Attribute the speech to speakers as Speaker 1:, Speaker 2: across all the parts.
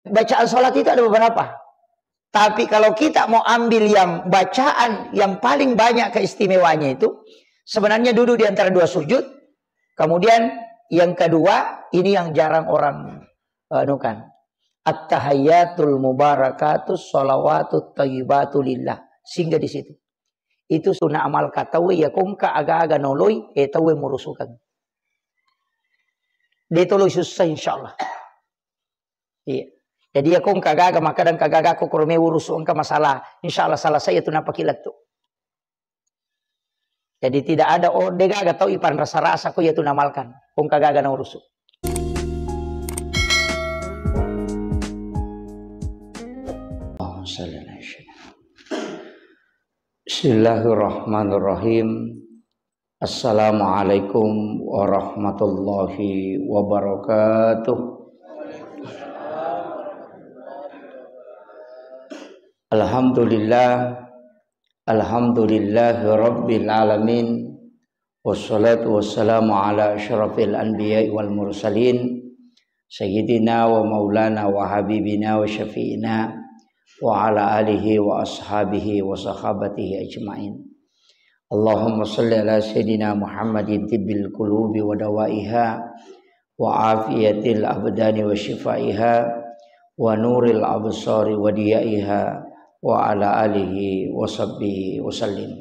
Speaker 1: Bacaan sholat itu ada beberapa. Tapi kalau kita mau ambil yang bacaan yang paling banyak keistimewaannya itu, sebenarnya duduk di antara dua sujud. Kemudian yang kedua, ini yang jarang orang anukan. At-tahayyatul mubarakatus sholawatut thayyibatu lillah. Sehingga di situ. Itu sunnah amal katawe ya kongka aga-aga noloi etawe murusukan. Detolo susah insyaallah. Iya. Jadi ya kong kagaga maka dan kagaga ko kurme urus ka masalah. Insyaallah salah saya tu napakilat tu. Jadi tidak ada degaga tau ipan rasa-rasa ko ya tu namalkan. Kong kagaga na urus. Bismillahirrahmanirrahim. Assalamualaikum warahmatullahi wabarakatuh. Alhamdulillahi rabbil alamin. Wassalatu wassalamu ala asyrafil anbiya'i wal mursalin sayyidina wa maulana wa habibina wa syafi'ina wa ala alihi wa ashabihi wa sahabatihi ajma'in. Allahumma salli ala sayyidina Muhammadin tibbil qulubi wa dawaiha wa afiyatil abdani wa shifaiha wa nuril absari wa diyaiha wa ala alihi wa sahbihi wa sallim.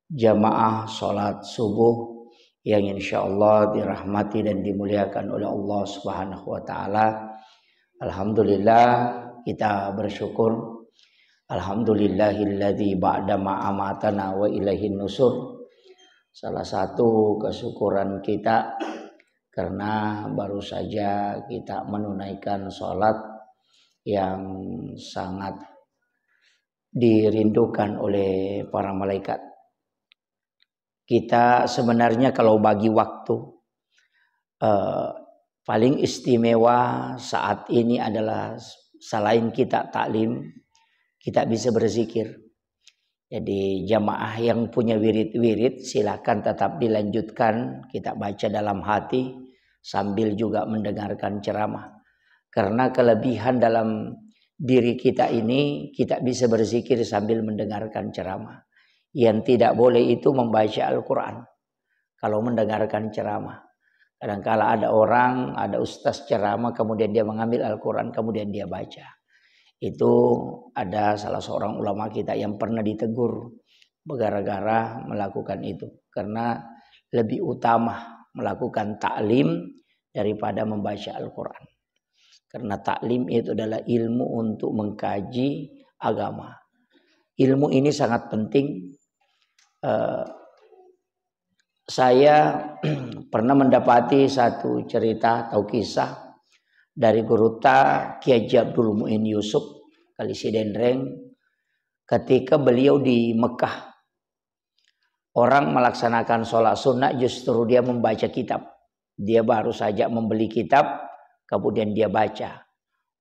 Speaker 1: Jamaah salat subuh yang insyaallah dirahmati dan dimuliakan oleh Allah Subhanahu wa taala. Alhamdulillah kita bersyukur. Alhamdulillahilladzi ba'da ma amatana wa ilaihin nusur. Salah satu kesyukuran kita karena baru saja kita menunaikan sholat yang sangat dirindukan oleh para malaikat. Kita sebenarnya kalau bagi waktu paling istimewa saat ini adalah selain kita taklim, kita bisa berzikir. Jadi jamaah yang punya wirid-wirid silakan tetap dilanjutkan. Kita baca dalam hati sambil juga mendengarkan ceramah. Karena kelebihan dalam diri kita ini, kita bisa berzikir sambil mendengarkan ceramah. Yang tidak boleh itu membaca Al-Quran kalau mendengarkan ceramah. Kadang-kala ada orang, ada ustaz ceramah, kemudian dia mengambil Al-Quran, kemudian dia baca. Itu ada salah seorang ulama kita yang pernah ditegur gara-gara melakukan itu. Karena lebih utama melakukan taklim daripada membaca Al-Quran. Karena taklim itu adalah ilmu untuk mengkaji agama. Ilmu ini sangat penting. Saya pernah mendapati satu cerita atau kisah dari guru Kiai Abdul Mu'in Yusuf Kalisi Dendreng ketika beliau di Mekah. Orang melaksanakan sholat sunnah justru dia membaca kitab. Dia baru saja membeli kitab kemudian dia baca.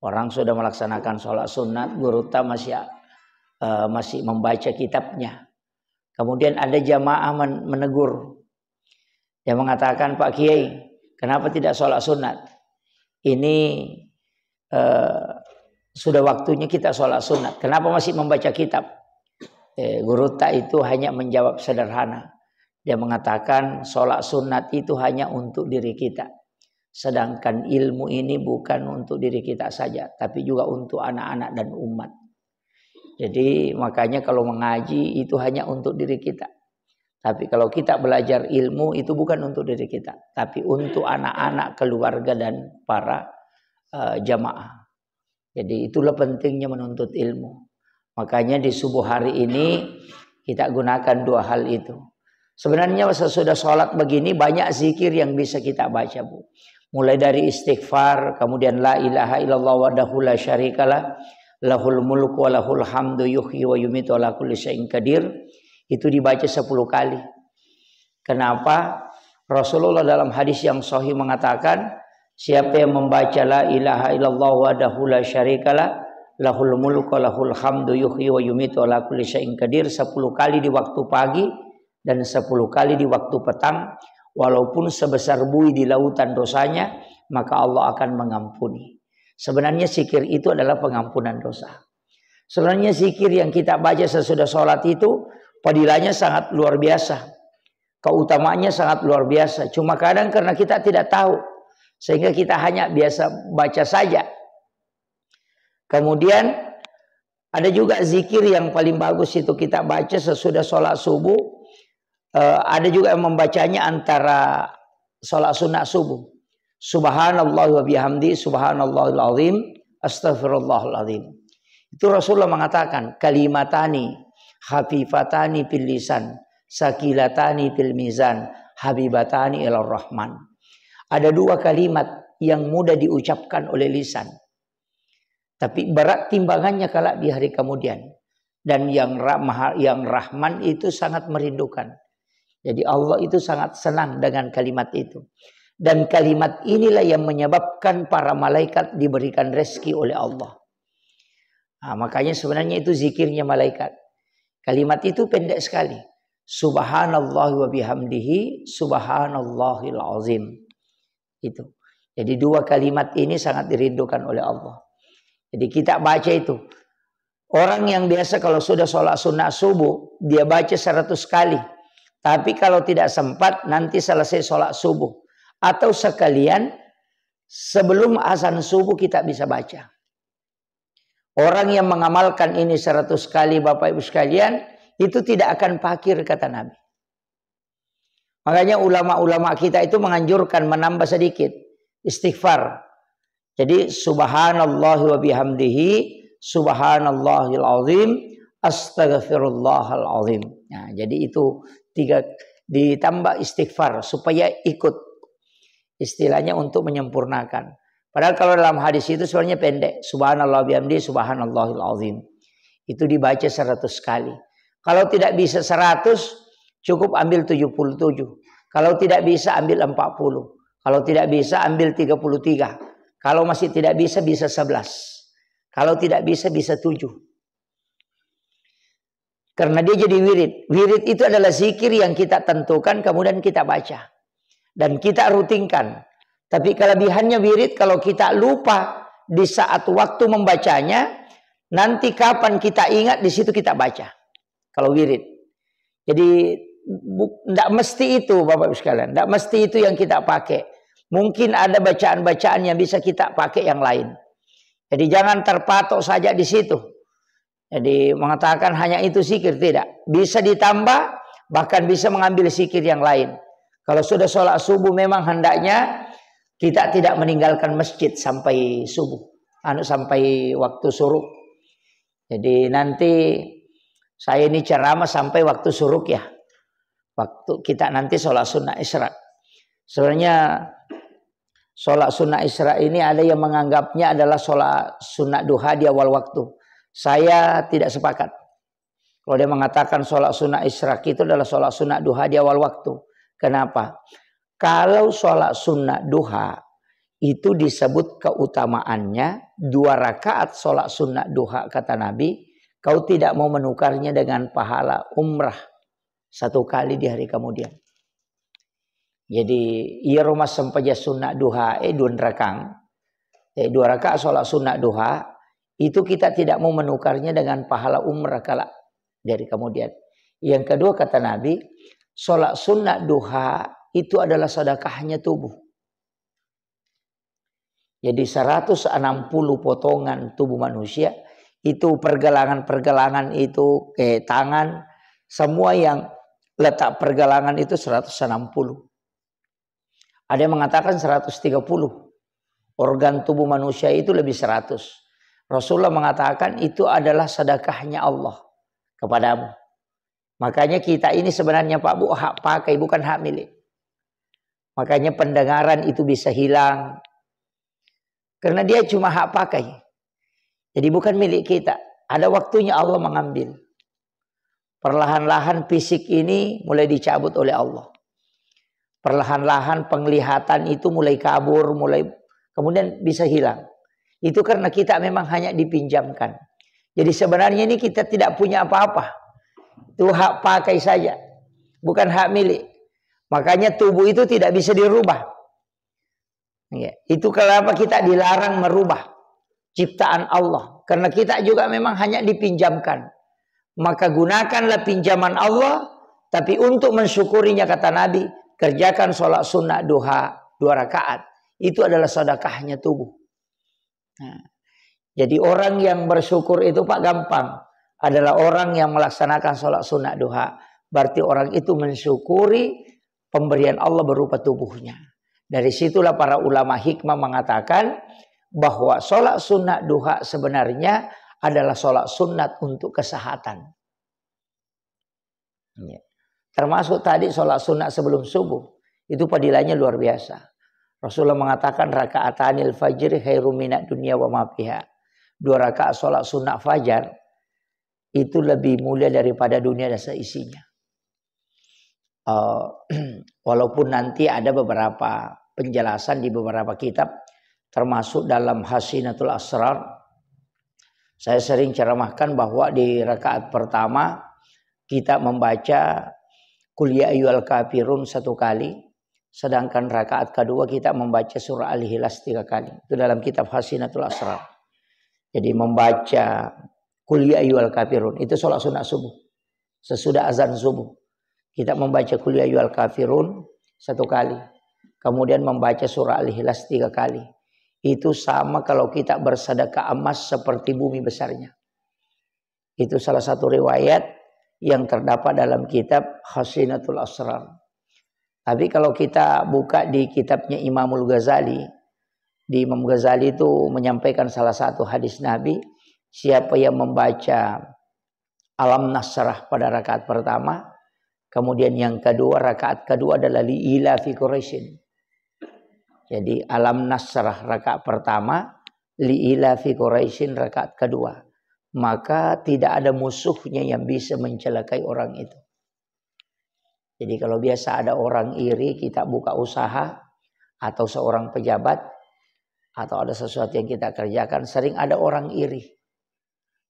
Speaker 1: Orang sudah melaksanakan sholat sunnah, guru masih membaca kitabnya. Kemudian ada jamaah menegur. Dia mengatakan, Pak Kiai, kenapa tidak sholat sunat? Ini sudah waktunya kita sholat sunat. Kenapa masih membaca kitab? Guru itu hanya menjawab sederhana. Dia mengatakan sholat sunat itu hanya untuk diri kita. Sedangkan ilmu ini bukan untuk diri kita saja, tapi juga untuk anak-anak dan umat. Jadi makanya kalau mengaji itu hanya untuk diri kita. Tapi kalau kita belajar ilmu itu bukan untuk diri kita, tapi untuk anak-anak, keluarga dan para jamaah. Jadi itulah pentingnya menuntut ilmu. Makanya di subuh hari ini kita gunakan dua hal itu. Sebenarnya sesudah sholat begini banyak zikir yang bisa kita baca, Bu. Mulai dari istighfar, kemudian la ilaha illallah wahdahu la syarikalah, lahul mulku wa lahul hamdu yuhyi wa yumitu ala kulli syai'in qadir. Itu dibaca 10 kali. Kenapa? Rasulullah dalam hadis yang sahih mengatakan, siapa yang membaca la ilaha illallah wahdahu la syarikalah, lahul mulku wa lahul hamdu yuhyi wa yumitu ala kulli syai'in qadir 10 kali di waktu pagi dan 10 kali di waktu petang, walaupun sebesar buih di lautan dosanya, maka Allah akan mengampuni. Sebenarnya zikir itu adalah pengampunan dosa. Sebenarnya zikir yang kita baca sesudah sholat itu fadilahnya sangat luar biasa. Keutamaannya sangat luar biasa. Cuma kadang karena kita tidak tahu, sehingga kita hanya biasa baca saja. Kemudian ada juga zikir yang paling bagus itu kita baca sesudah sholat subuh. Ada juga yang membacanya antara sholat sunnah subuh. Subhanallah wa bihamdi subhanallahil azim astaghfirullahal azim. Itu Rasulullah mengatakan kalimatani hafifatani fil lisan sakilatani fil mizan habibatani ilar rahman. Ada dua kalimat yang mudah diucapkan oleh lisan, tapi berat timbangannya kelak di hari kemudian. Dan yang Rahman itu sangat merindukan. Jadi Allah itu sangat senang dengan kalimat itu. Dan kalimat inilah yang menyebabkan para malaikat diberikan rezeki oleh Allah. Nah, makanya sebenarnya itu zikirnya malaikat. Kalimat itu pendek sekali. Subhanallah wa bihamdihi subhanallahil azim. Itu. Jadi dua kalimat ini sangat dirindukan oleh Allah. Jadi kita baca itu. Orang yang biasa kalau sudah sholat sunnah subuh, dia baca 100 kali. Tapi kalau tidak sempat, nanti selesai sholat subuh. Atau sekalian sebelum azan subuh kita bisa baca. Orang yang mengamalkan ini 100 kali Bapak Ibu sekalian, itu tidak akan fakir kata Nabi. Makanya ulama-ulama kita itu menganjurkan menambah sedikit istighfar. Jadi subhanallah wa bihamdihi subhanallahil azim astaghfirullahal azim. Nah, jadi itu 3 ditambah istighfar supaya ikut. Istilahnya untuk menyempurnakan. Padahal kalau dalam hadis itu sebenarnya pendek. Subhanallah bihamdi subhanallahil azim. Itu dibaca 100 kali. Kalau tidak bisa 100, cukup ambil 77. Kalau tidak bisa ambil 40. Kalau tidak bisa ambil 33. Kalau masih tidak bisa 11. Kalau tidak bisa 7. Karena dia jadi wirid. Wirid itu adalah zikir yang kita tentukan kemudian kita baca. Dan kita rutinkan. Tapi kelebihannya wirid kalau kita lupa di saat waktu membacanya, nanti kapan kita ingat di situ kita baca. Kalau wirid. Jadi tidak mesti itu Bapak Ibu sekalian. Tidak mesti itu yang kita pakai. Mungkin ada bacaan-bacaan yang bisa kita pakai yang lain. Jadi jangan terpatok saja di situ. Jadi mengatakan hanya itu zikir, tidak. Bisa ditambah, bahkan bisa mengambil zikir yang lain. Kalau sudah sholat subuh memang hendaknya kita tidak meninggalkan masjid sampai subuh. Sampai waktu suruk. Jadi nanti saya ini ceramah sampai waktu suruk ya. Waktu kita nanti sholat sunnah isra. Sebenarnya sholat sunnah isra ini ada yang menganggapnya adalah sholat sunnah duha di awal waktu. Saya tidak sepakat. Kalau dia mengatakan sholat sunnah isra itu adalah sholat sunnah duha di awal waktu. Kenapa? Kalau sholat sunnah duha itu disebut keutamaannya 2 rakaat sholat sunnah duha kata Nabi. Kau tidak mau menukarnya dengan pahala umrah 1 kali di hari kemudian. Jadi ia rumah sempaja sunnah duha 2 rakang. 2 rakaat sholat sunnah duha itu kita tidak mau menukarnya dengan pahala umrah kala dari kemudian. Yang kedua kata Nabi, sholat sunnah duha itu adalah sedekahnya tubuh. Jadi 160 potongan tubuh manusia itu pergelangan-pergelangan itu tangan semua yang letak pergelangan itu 160. Ada yang mengatakan 130. Organ tubuh manusia itu lebih 100. Rasulullah mengatakan itu adalah sedekahnya Allah kepadamu. Makanya kita ini sebenarnya Pak Bu hak pakai bukan hak milik. Makanya pendengaran itu bisa hilang. Karena dia cuma hak pakai. Jadi bukan milik kita. Ada waktunya Allah mengambil. Perlahan-lahan fisik ini mulai dicabut oleh Allah. Perlahan-lahan penglihatan itu mulai kabur, kemudian bisa hilang. Itu karena kita memang hanya dipinjamkan. Jadi sebenarnya ini kita tidak punya apa-apa. Itu hak pakai saja. Bukan hak milik. Makanya tubuh itu tidak bisa dirubah. Ya, itu kenapa kita dilarang merubah. ciptaan Allah. Karena kita juga memang hanya dipinjamkan. Maka gunakanlah pinjaman Allah, tapi untuk mensyukurinya kata Nabi, kerjakan sholat sunnah duha 2 rakaat. Itu adalah sedekahnya tubuh. Nah, jadi orang yang bersyukur itu Pak gampang. Adalah orang yang melaksanakan sholat sunnah duha. Berarti orang itu mensyukuri pemberian Allah berupa tubuhnya. Dari situlah para ulama hikmah mengatakan bahwa sholat sunnah duha sebenarnya adalah sholat sunat untuk kesehatan. Ya. Termasuk tadi sholat sunat sebelum subuh. Itu fadilahnya luar biasa. Rasulullah mengatakan raka'atanil fajri khairum minad dunya wa ma fiha. 2 rakaat sholat sunat fajar itu lebih mulia daripada dunia dan seisinya. Walaupun nanti ada beberapa penjelasan di beberapa kitab, termasuk dalam Hasinatul Asrar. Saya sering ceramahkan bahwa di rakaat pertama kita membaca Qul ya ayyuhal kafirun 1 kali, sedangkan rakaat kedua kita membaca surah Al-Ikhlas 3 kali. Itu dalam kitab Hasinatul Asrar. Jadi membaca Qul ya ayyuhal kafirun itu sholat sunat subuh. Sesudah azan subuh kita membaca Qul ya ayyuhal kafirun 1 kali. Kemudian membaca surah Al-Ikhlas 3 kali. Itu sama kalau kita bersedekah emas seperti bumi besarnya. Itu salah satu riwayat yang terdapat dalam kitab Hasinatul Asrar. Tapi kalau kita buka di kitabnya Imamul Ghazali, di Imam Ghazali itu menyampaikan salah satu hadis Nabi, siapa yang membaca Alam Nasrah pada rakaat pertama, kemudian yang kedua, rakaat kedua adalah li'ila fi Quraisyin. Jadi Alam Nasrah rakaat pertama, li'ila fi Quraisyin rakaat kedua. Maka tidak ada musuhnya yang bisa mencelakai orang itu. Jadi kalau biasa ada orang iri, kita buka usaha, atau seorang pejabat, atau ada sesuatu yang kita kerjakan, sering ada orang iri.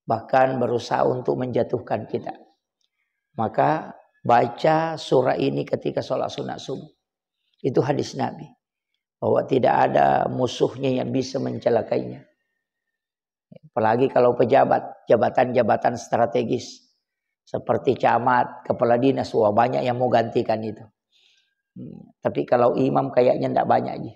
Speaker 1: Bahkan berusaha untuk menjatuhkan kita. Maka baca surah ini ketika sholat sunat subuh. Itu hadis Nabi. Bahwa tidak ada musuhnya yang bisa mencelakainya. Apalagi kalau pejabat, jabatan-jabatan strategis. Seperti camat, kepala dinas, wah banyak yang mau gantikan itu. Tapi kalau imam kayaknya tidak banyak.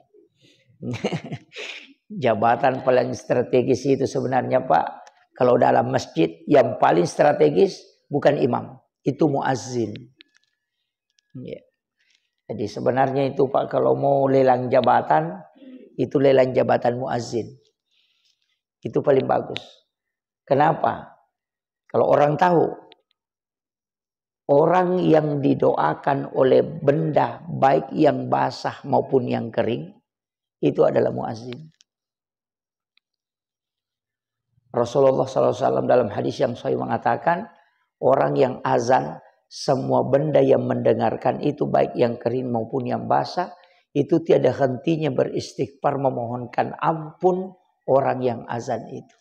Speaker 1: Jabatan paling strategis itu sebenarnya Pak, kalau dalam masjid yang paling strategis bukan imam. Itu muazzin. Ya. Jadi sebenarnya itu Pak, kalau mau lelang jabatan, itu lelang jabatan muazzin. Itu paling bagus. Kenapa? Kalau orang tahu, orang yang didoakan oleh benda baik yang basah maupun yang kering, itu adalah muazzin. Rasulullah SAW dalam hadis yang sahih mengatakan, orang yang azan, semua benda yang mendengarkan itu baik yang kering maupun yang basah, itu tiada hentinya beristighfar memohonkan ampun orang yang azan itu.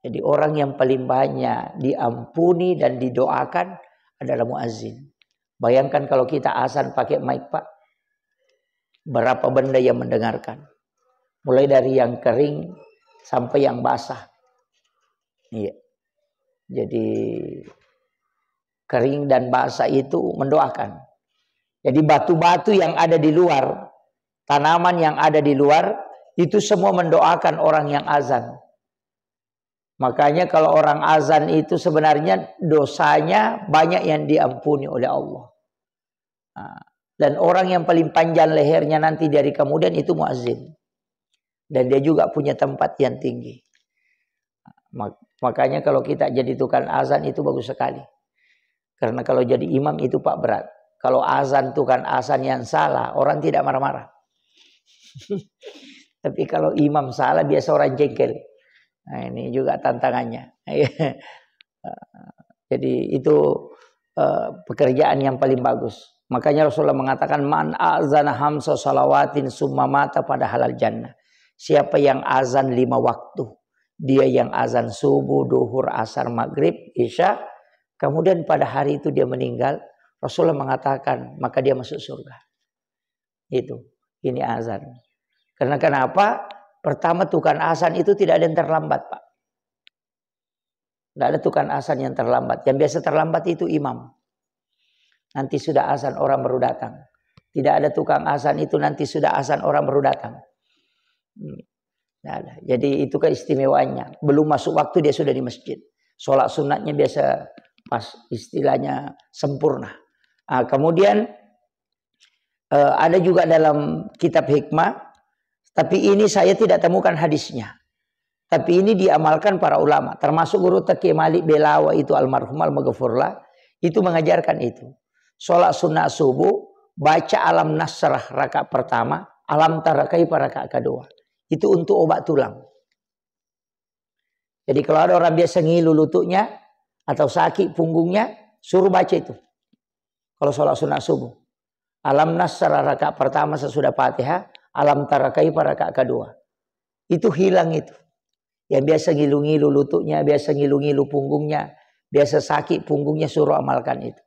Speaker 1: Jadi orang yang paling banyak diampuni dan didoakan adalah muazzin. Bayangkan kalau kita azan pakai mic Pak, berapa benda yang mendengarkan. Mulai dari yang kering sampai yang basah. Iya. Jadi kering dan basah itu mendoakan. Jadi batu-batu yang ada di luar, tanaman yang ada di luar, itu semua mendoakan orang yang azan. Makanya kalau orang azan itu sebenarnya dosanya banyak yang diampuni oleh Allah. Dan orang yang paling panjang lehernya nanti dari kemudian itu muazzin. Dan dia juga punya tempat yang tinggi. Makanya kalau kita jadi tukang azan itu bagus sekali. Karena kalau jadi imam itu Pak berat. Kalau azan tukang azan yang salah, orang tidak marah-marah. Tapi kalau imam salah biasa orang jengkel. Nah ini juga tantangannya. Jadi itu pekerjaan yang paling bagus. Makanya Rasulullah mengatakan man azana hamsa salawatin summa mata pada halal jannah. Siapa yang azan 5 waktu, dia yang azan subuh, duhur, asar, maghrib, isya, kemudian pada hari itu dia meninggal, Rasulullah mengatakan maka dia masuk surga. Itu, ini azan. Karena kenapa? Pertama, tukang azan itu tidak ada yang terlambat, Pak. Tidak ada tukang azan yang terlambat. Yang biasa terlambat itu imam. Nanti sudah azan orang baru datang. Tidak ada tukang azan itu nanti sudah azan orang baru datang. Nah, jadi itu keistimewaannya. Belum masuk waktu dia sudah di masjid. Sholat sunatnya biasa pas istilahnya sempurna. Nah, kemudian ada juga dalam kitab hikmah. Tapi ini saya tidak temukan hadisnya. Tapi ini diamalkan para ulama. Termasuk Guru Taqi Malik Belawa itu almarhum al-maghfurlah. Itu mengajarkan itu. Sholat sunnah subuh. Baca alam nasrah rakaat pertama. Alam tarakai rakaat kedua. Itu untuk obat tulang. Jadi kalau ada orang biasa ngilu lututnya. Atau sakit punggungnya. Suruh baca itu. Kalau sholat sunnah subuh. Alam nasrah rakaat pertama sesudah Fatihah. Alam tarakai rakaat kedua. Itu hilang itu. Yang biasa ngilu-ngilu lututnya, biasa ngilu-ngilu punggungnya, biasa sakit punggungnya, suruh amalkan itu.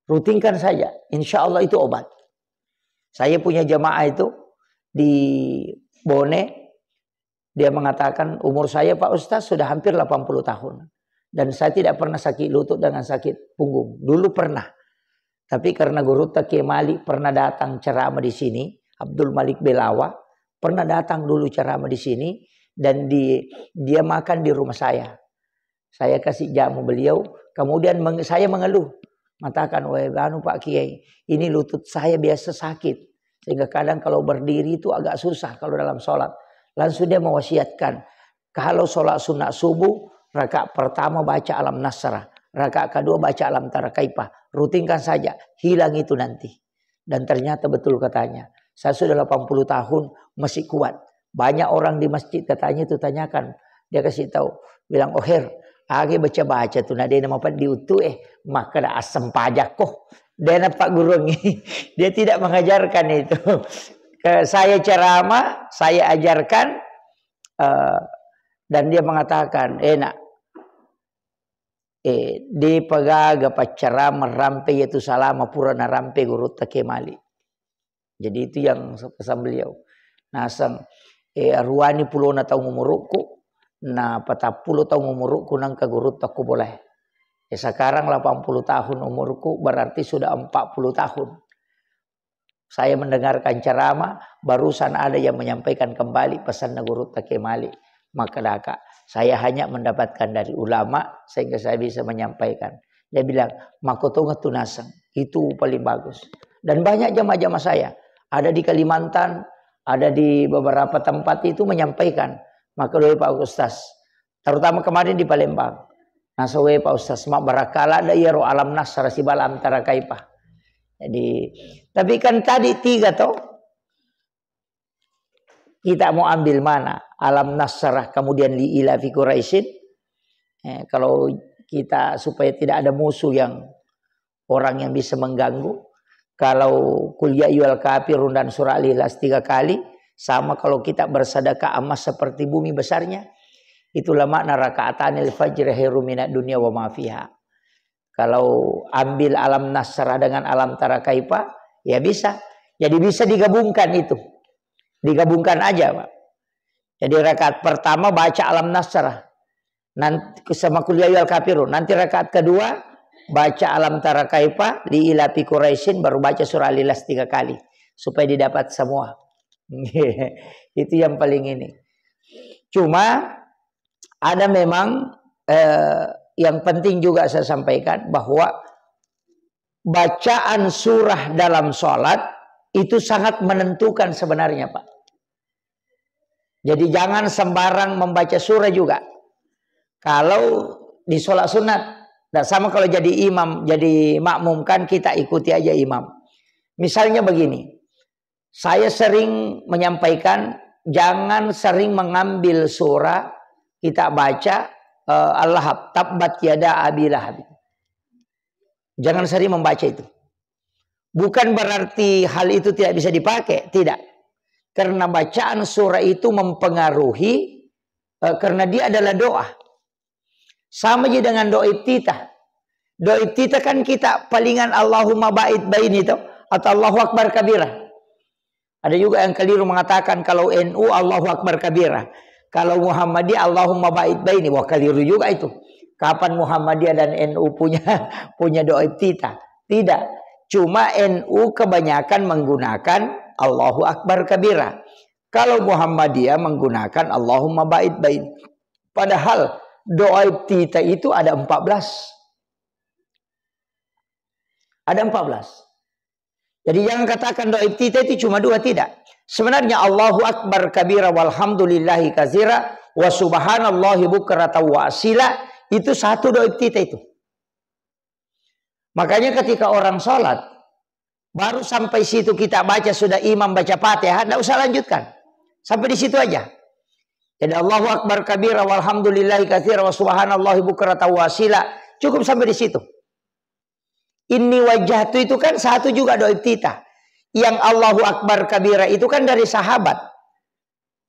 Speaker 1: Rutinkan saja, insya Allah itu obat. Saya punya jamaah itu di Bone, dia mengatakan umur saya Pak Ustaz sudah hampir 80 tahun. Dan saya tidak pernah sakit lutut dengan sakit punggung. Dulu pernah. Tapi karena Guru Taqi Malik pernah datang ceramah di sini, Abdul Malik Belawa, pernah datang dulu ceramah di sini. Dan dia makan di rumah saya. Saya kasih jamu beliau. Kemudian saya mengeluh. Mengatakan, wah Pak Kiai, ini lutut saya biasa sakit. Sehingga kadang kalau berdiri itu agak susah kalau dalam sholat. Langsung dia mewasiatkan. Kalau sholat sunat subuh, rakaat pertama baca alam nasrah. Rakaat kedua baca alam tarakaipah. Rutinkan saja. Hilang itu nanti. Dan ternyata betul katanya. Saya sudah 80 tahun masih kuat. Banyak orang di masjid katanya itu tanyakan. Dia kasih tahu. Bilang, oh her, age baca-baca tuh. Nah dia nama Pak diutuh maka ada asam pajak kok. Dia nampak guru ini. Dia tidak mengajarkan itu. Saya ceramah, saya ajarkan. Dan dia mengatakan, nak. Di pagaga pacaramah rampe yaitu salama purana rampe Guru Taqi Malik. Jadi itu yang pesan beliau. Nasang. Ruani puluh na taong umurku na 40 tahun umurku nang kagurut aku boleh. Sekarang 80 tahun umurku berarti sudah 40 tahun. Saya mendengarkan ceramah, barusan ada yang menyampaikan kembali pesan Guru Taqi Malik. Maka saya hanya mendapatkan dari ulama sehingga saya bisa menyampaikan. Dia bilang, makotonga tunasang, itu paling bagus. Dan banyak jamaah-jamaah saya ada di Kalimantan, ada di beberapa tempat itu menyampaikan. Maka doa Pak Ustaz. Terutama kemarin di Palembang. Nasawe Pak Ustaz. Mak barakala ada ya roh alam nasrah sibal antara kaipah. Jadi. Tapi kan tadi 3 toh. Kita mau ambil mana? Alam nasrah kemudian li ila fi Quraisyin. Kalau kita supaya tidak ada musuh yang orang yang bisa mengganggu. Kalau kuliah yual kafirun dan surah Al-Ikhlas 3 kali. Sama kalau kita bersedekah emas seperti bumi besarnya. Itulah makna raka'atanil fajr khairum minad dunya wa ma fiha. Kalau ambil alam nasrah dengan alam tarakaipah. Ya bisa. Jadi bisa digabungkan itu. Digabungkan aja Pak. Jadi rakaat pertama baca alam nasrah. Nanti sama kuliah yual kafirun. Nanti rakaat kedua. Baca alam tarakaipah li ila fi Quraisyin baru baca surah Al-Ikhlas 3 kali supaya didapat semua. Itu yang paling ini. Cuma ada memang yang penting juga saya sampaikan bahwa bacaan surah dalam sholat itu sangat menentukan sebenarnya Pak. Jadi jangan sembarang membaca surah juga. Kalau di sholat sunat. Nah, sama kalau jadi imam, jadi makmum kan kita ikuti aja imam. Misalnya begini, saya sering menyampaikan jangan sering mengambil surah kita baca Al-Lahab, tabbat yada abi lahab. Jangan sering membaca itu. Bukan berarti hal itu tidak bisa dipakai, tidak. Karena bacaan surah itu mempengaruhi karena dia adalah doa. Sama aja dengan doa iftitah. Doa iftitah kan kita palingan Allahumma ba'id baini itu atau Allahu akbar kabirah. Ada juga yang keliru mengatakan kalau NU Allahu Akbar kabira. Kalau Muhammadiyah Allahumma ba'id baini. Wah, keliru juga itu. Kapan Muhammadiyah dan NU punya doa iftitah? Tidak. Cuma NU kebanyakan menggunakan Allahu Akbar kabira. Kalau Muhammadiyah menggunakan Allahumma ba'id baini. Padahal doa iftitah itu ada 14. Ada 14. Jadi jangan katakan doa iftitah itu cuma 2, tidak. Sebenarnya Allahu Akbar kabira walhamdulillahi katsira wa subhanallahi bukratan wa asila itu satu doa iftitah itu. Makanya ketika orang sholat baru sampai situ kita baca sudah imam baca Fatihah, tidak usah lanjutkan. Sampai di situ aja. Jadi Allahu Akbar kabira walhamdulillahi katsira wa subhanallahi bukratan wa asila cukup sampai di situ. Inni wajjahtu itu kan satu juga doa iftitah. Yang Allahu Akbar kabira itu kan dari sahabat.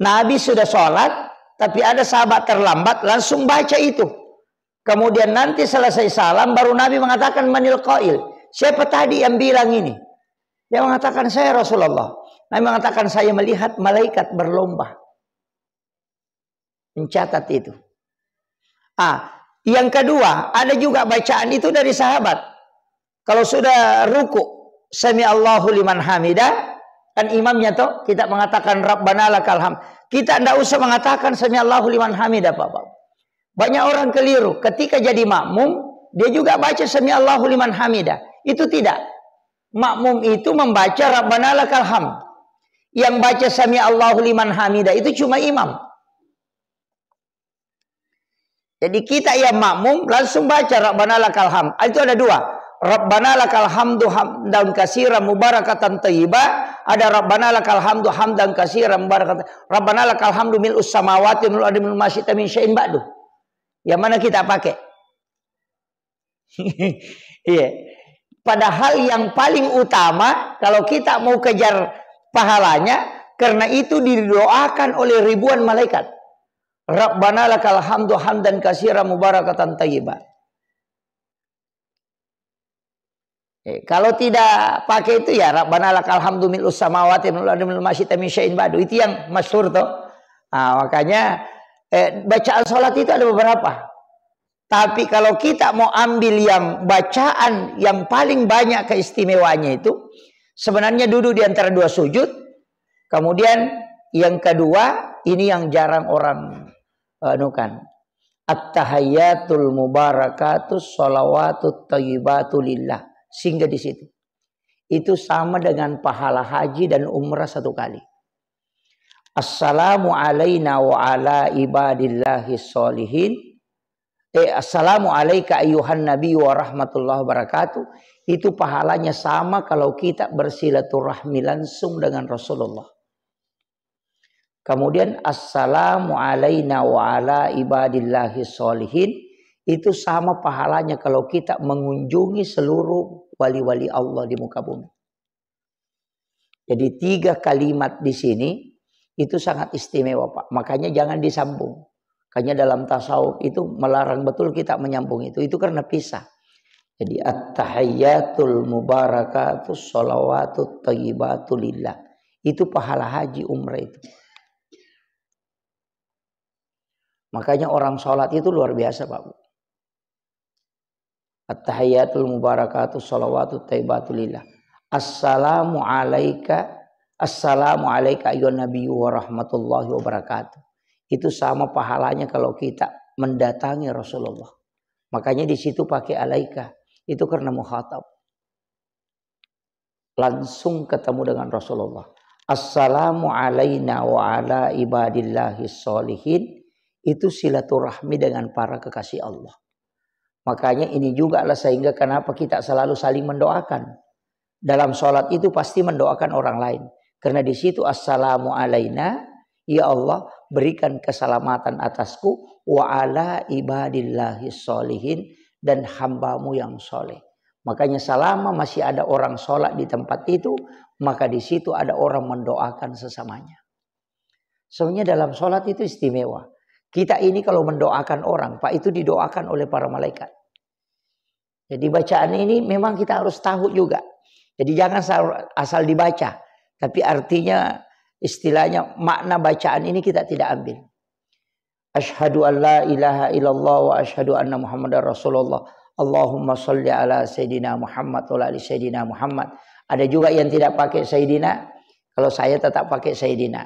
Speaker 1: Nabi sudah sholat, tapi ada sahabat terlambat, langsung baca itu. Kemudian nanti selesai salam, baru Nabi mengatakan manil qail. Siapa tadi yang bilang ini? Dia mengatakan saya Rasulullah. Nabi mengatakan saya melihat malaikat berlomba. Mencatat itu. Yang kedua, ada juga bacaan itu dari sahabat. Kalau sudah ruku, Sami Allahu liman hamidah, kan imamnya toh kita mengatakan Rabbana lakal hamd. Kita tidak usah mengatakan Sami Allahu liman hamidah, Bapak. Banyak orang keliru, ketika jadi makmum dia juga baca Sami Allahu liman hamidah. Itu tidak. Makmum itu membaca Rabbana lakal hamd. Yang baca Sami Allahu liman hamidah itu cuma imam. Jadi kita yang makmum langsung baca Rabbana lakal hamd. Itu ada 2. Rabbana lakal hamdu hamdan katsiran mubarakatan thayyibah. Ada Rabbana lakal hamdu hamdan katsiran mubarakatan. Rabbana lakal hamdu mil'us samawati wal ardi mimma syi'ta min syai'in ba'du. Yang mana kita pakai? Iya. Padahal yang paling utama kalau kita mau kejar pahalanya, karena itu didoakan oleh ribuan malaikat. Rabbana lakal hamdu hamdan katsiran mubarakatan thayyibah. Kalau tidak pakai itu ya Rabbana lakal hamdu mil'us samawati wal ardi mimma syi'ta min syai'in ba'du. Itu yang masyhur toh. Makanya bacaan salat itu ada beberapa. Tapi kalau kita mau ambil yang bacaan yang paling banyak keistimewaannya itu sebenarnya duduk di antara 2 sujud. Kemudian yang kedua ini yang jarang orang anukan. At-tahiyyatul mubarakatus sholawatut thayyibatu lillah. Sehingga di situ itu sama dengan pahala haji dan umrah 1 kali. Assalamu alaina wa ala ibadillahi sholihin. Assalamu alaika ayyuhan nabi wa rahmatullahi wabarakatuh. Itu pahalanya sama kalau kita bersilaturahmi langsung dengan Rasulullah. Kemudian assalamu alaina wa ala ibadillahi sholihin. Itu sama pahalanya kalau kita mengunjungi seluruh wali-wali Allah di muka bumi. Jadi 3 kalimat di sini itu sangat istimewa, Pak. Makanya jangan disambung. Makanya dalam tasawuf itu melarang betul kita menyambung itu. Itu karena pisah. Jadi at-tahiyyatul mubarakatus sholawatut thayyibatu lillah. Itu pahala haji umrah itu. Makanya orang sholat itu luar biasa, Pak. At-tahiyyatul mubarakatus sholawatut thayyibatu lillah. Assalamu alaika ayyuhan nabiyyu wa rahmatullahi wabarakatuh. Itu sama pahalanya kalau kita mendatangi Rasulullah. Makanya di situ pakai alaika. Itu karena mukhatab. Langsung ketemu dengan Rasulullah. Assalamu alaina wa ala ibadillahi sholihin. Itu silaturahmi dengan para kekasih Allah. Makanya ini juga lah sehingga kenapa kita selalu saling mendoakan. Dalam sholat itu pasti mendoakan orang lain. Karena di situ assalamu alaina, ya Allah berikan keselamatan atasku wa ala ibadillahi sholihin dan hambamu yang soleh. Makanya selama masih ada orang sholat di tempat itu, maka di situ ada orang mendoakan sesamanya. Sebenarnya dalam sholat itu istimewa. Kita ini kalau mendoakan orang, Pak, itu didoakan oleh para malaikat. Jadi bacaan ini memang kita harus tahu juga. Jadi jangan asal dibaca. Tapi artinya, istilahnya, makna bacaan ini kita tidak ambil. Asyhadu an la ilaha illallah wa asyhadu anna Muhammadar Rasulullah. Allahumma sholli ala Sayyidina Muhammad wa ali Sayyidina Muhammad. Ada juga yang tidak pakai Sayyidina. Kalau saya tetap pakai Sayyidina.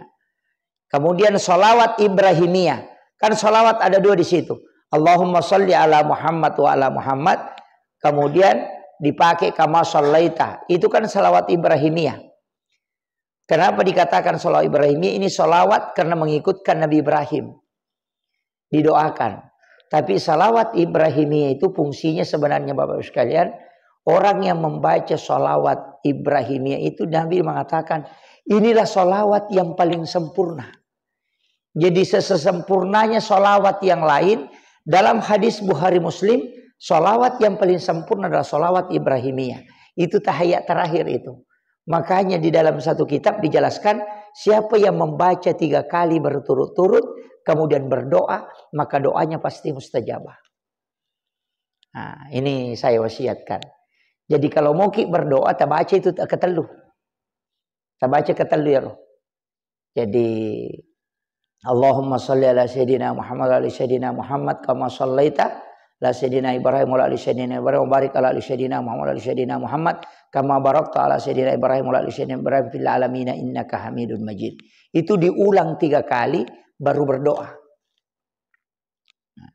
Speaker 1: Kemudian sholawat Ibrahimiyah. Kan sholawat ada dua di situ. Allahumma sholli ala Muhammad wa ala Muhammad. Kemudian dipakai kama shallaita. Itu kan sholawat Ibrahimiyah. Kenapa dikatakan sholawat Ibrahimiyah? Ini sholawat karena mengikutkan Nabi Ibrahim. Didoakan. Tapi salawat Ibrahimiyah itu fungsinya sebenarnya Bapak Ibu sekalian, orang yang membaca salawat Ibrahimiyah itu Nabi mengatakan inilah salawat yang paling sempurna. Jadi sesempurnanya salawat yang lain, dalam hadis Bukhari Muslim, salawat yang paling sempurna adalah salawat Ibrahimiyah. Itu tahiyat terakhir itu. Makanya di dalam satu kitab dijelaskan siapa yang membaca 3 kali berturut-turut kemudian berdoa, maka doanya pasti mustajabah. Nah, ini saya wasiatkan. Jadi kalau mau berdoa, tak baca itu ketelu. Tak baca ketelu ya. Jadi Allahumma sholli ala Sayyidina Muhammad wa ala Sayyidina Muhammad kama shallaita ala Sayyidina Ibrahim wa ala Sayyidina Ibrahim wa barik ala Sayyidina Muhammad wa ala Sayyidina Muhammad kama barakta ala Sayyidina Ibrahim wa ala Sayyidina Ibrahim fil alamin innaka Hamidun Majid. Itu diulang 3 kali baru berdoa. Nah,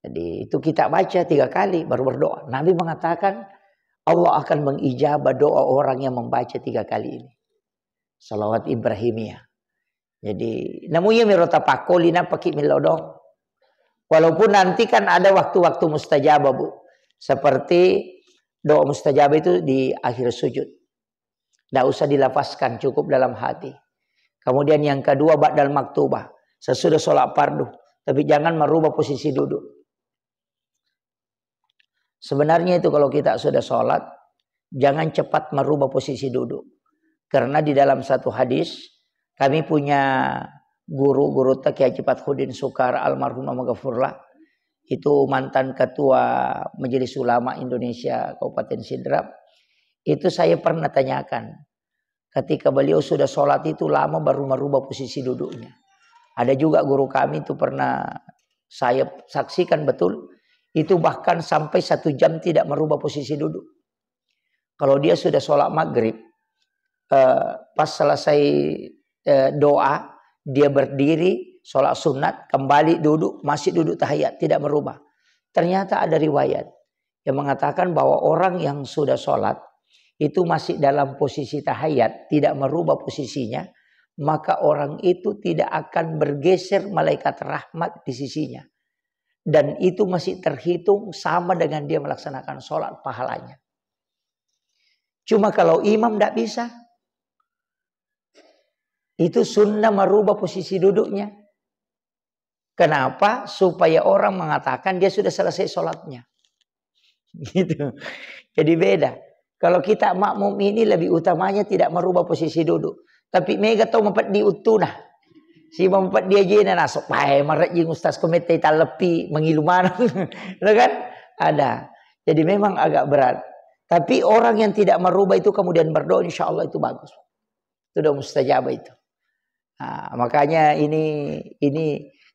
Speaker 1: jadi itu kita baca 3 kali baru berdoa. Nabi mengatakan Allah akan mengijabah doa orang yang membaca 3 kali ini. Salawat Ibrahimiyah. Jadi namunya mirota pakolina pakai milodong. Walaupun nanti kan ada waktu-waktu mustajabah Bu. Seperti doa mustajabah itu di akhir sujud. Tidak usah dilafazkan, cukup dalam hati. Kemudian yang kedua ba'dal maktubah, sesudah sholat fardu, tapi jangan merubah posisi duduk. Sebenarnya itu kalau kita sudah sholat, jangan cepat merubah posisi duduk. Karena di dalam satu hadis, kami punya guru Kiai Haji Fathudin Sukar almarhum maghfurlah, itu mantan ketua Majelis Ulama Indonesia Kabupaten Sidrap. Itu saya pernah tanyakan. Ketika beliau sudah sholat itu lama baru merubah posisi duduknya. Ada juga guru kami itu pernah saya saksikan betul. Itu bahkan sampai 1 jam tidak merubah posisi duduk. Kalau dia sudah sholat maghrib. Pas selesai doa. Dia berdiri sholat sunat. Kembali duduk. Masih duduk tahiyat. Tidak merubah. Ternyata ada riwayat. Yang mengatakan bahwa orang yang sudah sholat. Itu masih dalam posisi tahiyat, tidak merubah posisinya, maka orang itu tidak akan bergeser malaikat rahmat di sisinya. Dan itu masih terhitung sama dengan dia melaksanakan sholat pahalanya. Cuma kalau imam tidak bisa. Itu sunnah merubah posisi duduknya. Kenapa? Supaya orang mengatakan dia sudah selesai sholatnya. Gitu. Jadi beda. Kalau kita makmum ini lebih utamanya tidak merubah posisi duduk. Tapi mega tau mempat di utuna. Si mempat dia jena nasok. Pai marat jing ustaz komite lepi mengilu mana. Kan? Ada. Jadi memang agak berat. Tapi orang yang tidak merubah itu kemudian berdoa insya Allah itu bagus. Itu udah mustajabah itu. Nah, makanya ini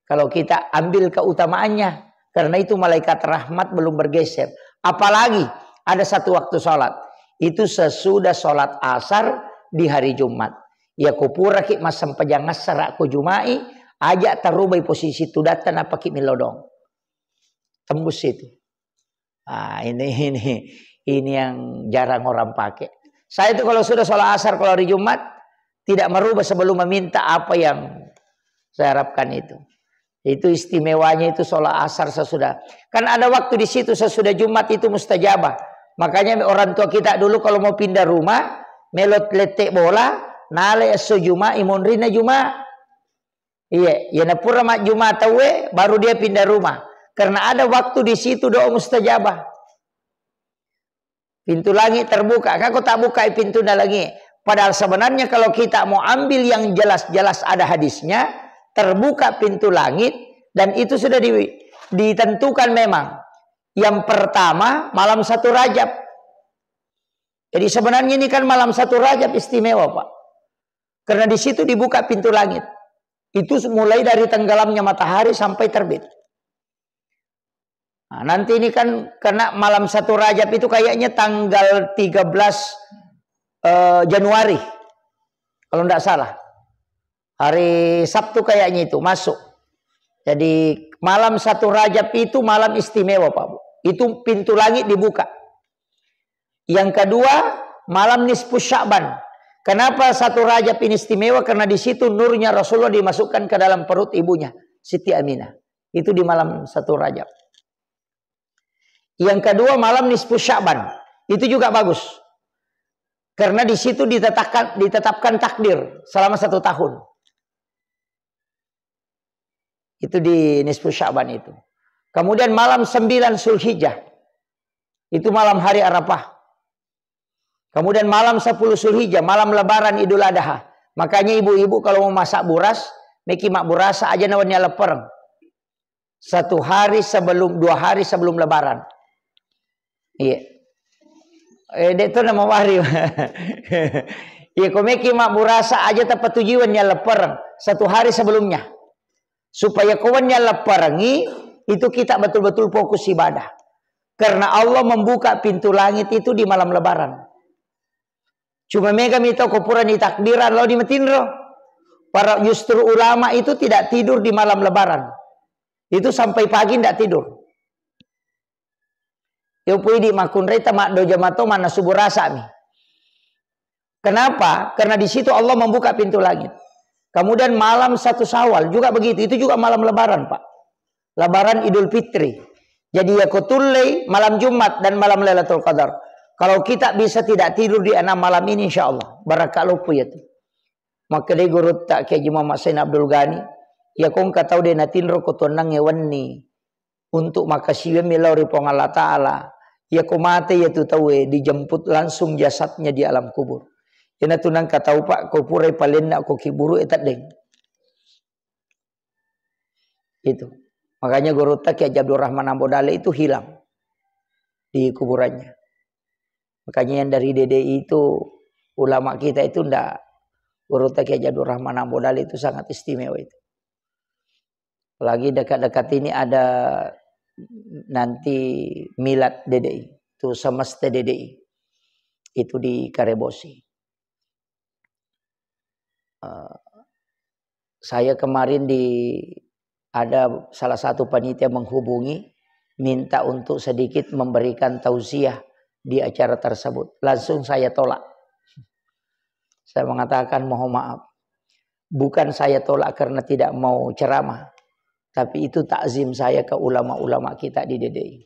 Speaker 1: kalau kita ambil keutamaannya. Karena itu malaikat rahmat belum bergeser. Apalagi ada satu waktu sholat. Itu sesudah sholat asar di hari Jumat. Ya kupura ki masam pajangas sarak ko Jumai. Ajak tarubai posisi tudatan apa ki milodong. Tembus itu. Nah, ini yang jarang orang pakai. Saya itu kalau sudah sholat asar kalau hari Jumat. Tidak merubah sebelum meminta apa yang saya harapkan itu. Itu istimewanya itu sholat asar sesudah. Kan ada waktu di situ sesudah Jumat itu mustajabah. Makanya orang tua kita dulu kalau mau pindah rumah, melot letek bola, nale esu Jumat, imun rina Jumat. Iya, ya napura mak Jumat tawe, baru dia pindah rumah. Karena ada waktu di situ doa mustajabah. Pintu langit terbuka, kau tak buka pintu lagi. Padahal sebenarnya kalau kita mau ambil yang jelas-jelas ada hadisnya, terbuka pintu langit dan itu sudah ditentukan memang. Yang pertama malam 1 Rajab. Jadi sebenarnya ini kan malam 1 Rajab istimewa, Pak. Karena di situ dibuka pintu langit. Itu mulai dari tenggelamnya matahari sampai terbit. Nah, nanti ini kan kena malam 1 Rajab itu kayaknya tanggal 13 Januari. Kalau tidak salah. Hari Sabtu kayaknya itu masuk. Jadi malam 1 Rajab itu malam istimewa, Pak Bu. Itu pintu langit dibuka. Yang kedua, malam nisfu Sya'ban. Kenapa 1 Rajab ini istimewa? Karena di situ nurnya Rasulullah dimasukkan ke dalam perut ibunya, Siti Aminah. Itu di malam 1 Rajab. Yang kedua, malam nisfu Sya'ban. Itu juga bagus. Karena di situ ditetapkan takdir selama 1 tahun. Itu di nisfu Sya'ban itu. Kemudian malam 9 Zulhijjah. Itu malam hari Arafah. Kemudian malam 10 Zulhijjah, malam lebaran Idul Adha. Makanya ibu-ibu kalau mau masak buras, meki mak burasa aja nawanya lepereng. 1 hari sebelum, 2 hari sebelum lebaran. Iya. Itu nama wari. Iya, kau meki mak burasa aja tepat tujuannya lepereng 1 hari sebelumnya. Supaya kawannya leperengi, itu kita betul-betul fokus ibadah. Karena Allah membuka pintu langit itu di malam lebaran. Cuma mega mito kupuran di takbiran lo di metinro. Para justru ulama itu tidak tidur di malam lebaran. Itu sampai pagi tidak tidur. Yo pui di makunrei tamak doja mato mana subur rasa nih. Kenapa? Karena di situ Allah membuka pintu langit. Kemudian malam 1 Syawal juga begitu. Itu juga malam lebaran, Pak. Lebaran Idul Fitri. Jadi ya kutulai malam Jumat dan malam Lailatul Qadar. Kalau kita bisa tidak tidur di 6 malam ini insyaallah barakallahu ya tu. Maka dia guru tak ke Imam Sayyid Abdul Ghani ya kong katau dia natinro ko tonang ewanni untuk makasiwe milauri pong Allah taala ya ko mate ya tu tahu dijemput langsung jasadnya di alam kubur. Ya natunang katau Pak ko purai palenna ko kiburu etat deng. Itu. Makanya guru tak ke Abdul Rahman Ambodale itu hilang di kuburannya. Makanya yang dari DDI itu ulama kita itu ndak urut Kiai Abdul Rahman Ambodali itu sangat istimewa itu. Lagi dekat-dekat ini ada nanti milad DDI itu semesta DDI itu di Karebosi. Saya kemarin ada salah satu panitia menghubungi minta untuk sedikit memberikan tausiah di acara tersebut. Langsung saya tolak. Saya mengatakan mohon maaf. Bukan saya tolak karena tidak mau ceramah. Tapi itu takzim saya ke ulama-ulama kita di DDI.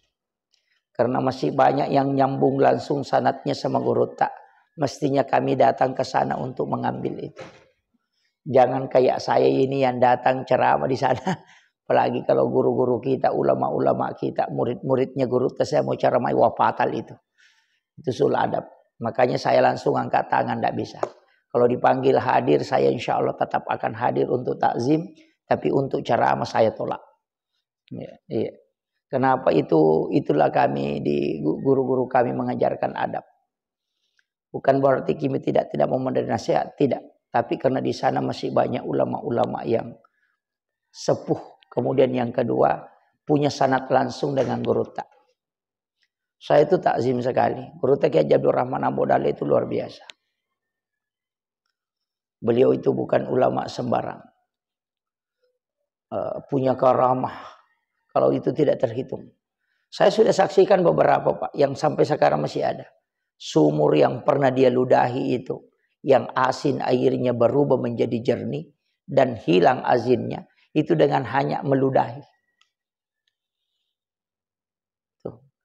Speaker 1: Karena masih banyak yang nyambung langsung sanadnya sama guru tak. Mestinya kami datang ke sana untuk mengambil itu. Jangan kayak saya ini yang datang ceramah di sana. Apalagi kalau guru-guru kita, ulama-ulama kita, murid-muridnya guru saya mau ceramah wafatal itu. Itu sul adab. Makanya saya langsung angkat tangan, tidak bisa. Kalau dipanggil hadir, saya insya Allah tetap akan hadir untuk takzim. Tapi untuk ceramah saya tolak. Ya, iya. Kenapa itu? Itulah kami di guru-guru kami mengajarkan adab. Bukan berarti kami tidak mau memberi nasihat, tidak. Tapi karena di sana masih banyak ulama-ulama yang sepuh. Kemudian yang kedua punya sanad langsung dengan guru tak. Saya itu takzim sekali. Guru Kiai Abdul Rahman Ambodale itu luar biasa. Beliau itu bukan ulama sembarang. Punya karamah. Kalau itu tidak terhitung. Saya sudah saksikan beberapa Pak. Yang sampai sekarang masih ada. Sumur yang pernah dia ludahi itu. Yang asin airnya berubah menjadi jernih. Dan hilang azinnya. Itu dengan hanya meludahi.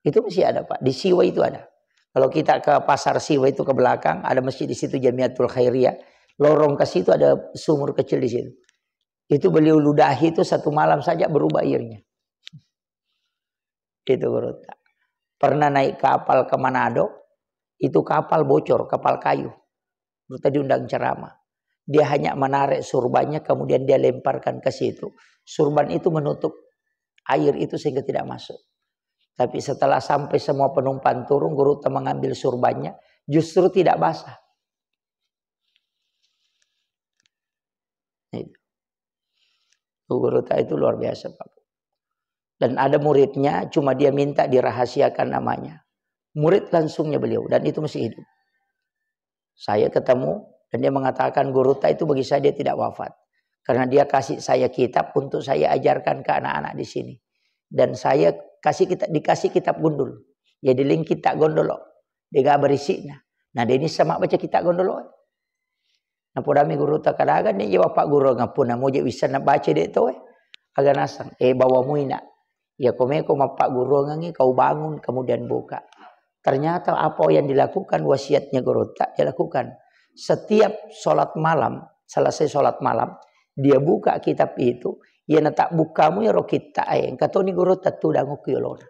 Speaker 1: Itu masih ada Pak. Di Siwa itu ada. Kalau kita ke pasar Siwa itu ke belakang. Ada masjid di situ Jamiatul Khairiyah. Lorong ke situ ada sumur kecil di situ. Itu beliau ludahi itu 1 malam saja berubah airnya. Itu guru. Pernah naik kapal ke Manado. Itu kapal bocor. Kapal kayu. Guru tadi undang ceramah. Dia hanya menarik surbannya. Kemudian dia lemparkan ke situ. Surban itu menutup air itu sehingga tidak masuk. Tapi setelah sampai semua penumpang turun, guru mengambil surbannya, justru tidak basah. Itu. Guru tak itu luar biasa Pak. Dan ada muridnya, cuma dia minta dirahasiakan namanya. Murid langsungnya beliau, dan itu masih hidup. Saya ketemu, dan dia mengatakan guru tak itu bagi saya dia tidak wafat. Karena dia kasih saya kitab untuk saya ajarkan ke anak-anak di sini. Dan saya dikasih kitab gundul. Jadi link kitab gondolo. Dia berisiknya. Nah dia ini sama baca kitab gondolo. Nah podami guru tak kadang dia jawab pak guru ngapun mau je bisa nak baca dia tu agak nasang. Bawa muina. Ya komeko pak guru ngangi kau bangun kemudian buka. Ternyata apa yang dilakukan wasiatnya guru tak dilakukan. Setiap sholat malam, selesai sholat malam, dia buka kitab itu. Ya nak bukamu ya rokita yang kata ni guru tak tu dangu kiolona.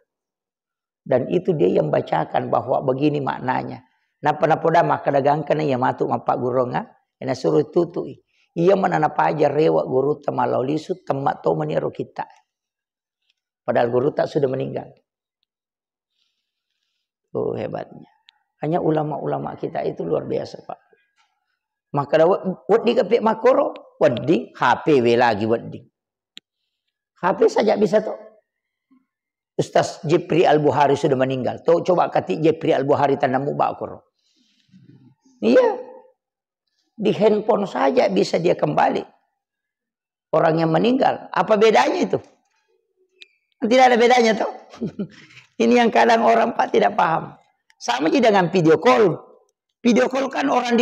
Speaker 1: Dan itu dia yang bacakan bahwa begini maknanya. Napa dah kadagangkan ya matu pak guru nga. Ina suruh tutui. Ia menanap aja rewa guru tamalaulisu temat to meniro kita. Padahal guru tak sudah meninggal. Oh hebatnya. Hanya ulama-ulama kita itu luar biasa Pak. Maka wadi kepik makoro, wadi HP lagi wadi. HP saja bisa to. Ustaz Jepri Al-Buhari sudah meninggal. To coba kati Jepri Al-Buhari tanamu bakoro. Iya. Di handphone saja bisa dia kembali. Orang yang meninggal. Apa bedanya itu? Tidak ada bedanya tuh. Ini yang kadang orang Pak tidak paham. Sama juga dengan video call. Video call kan orang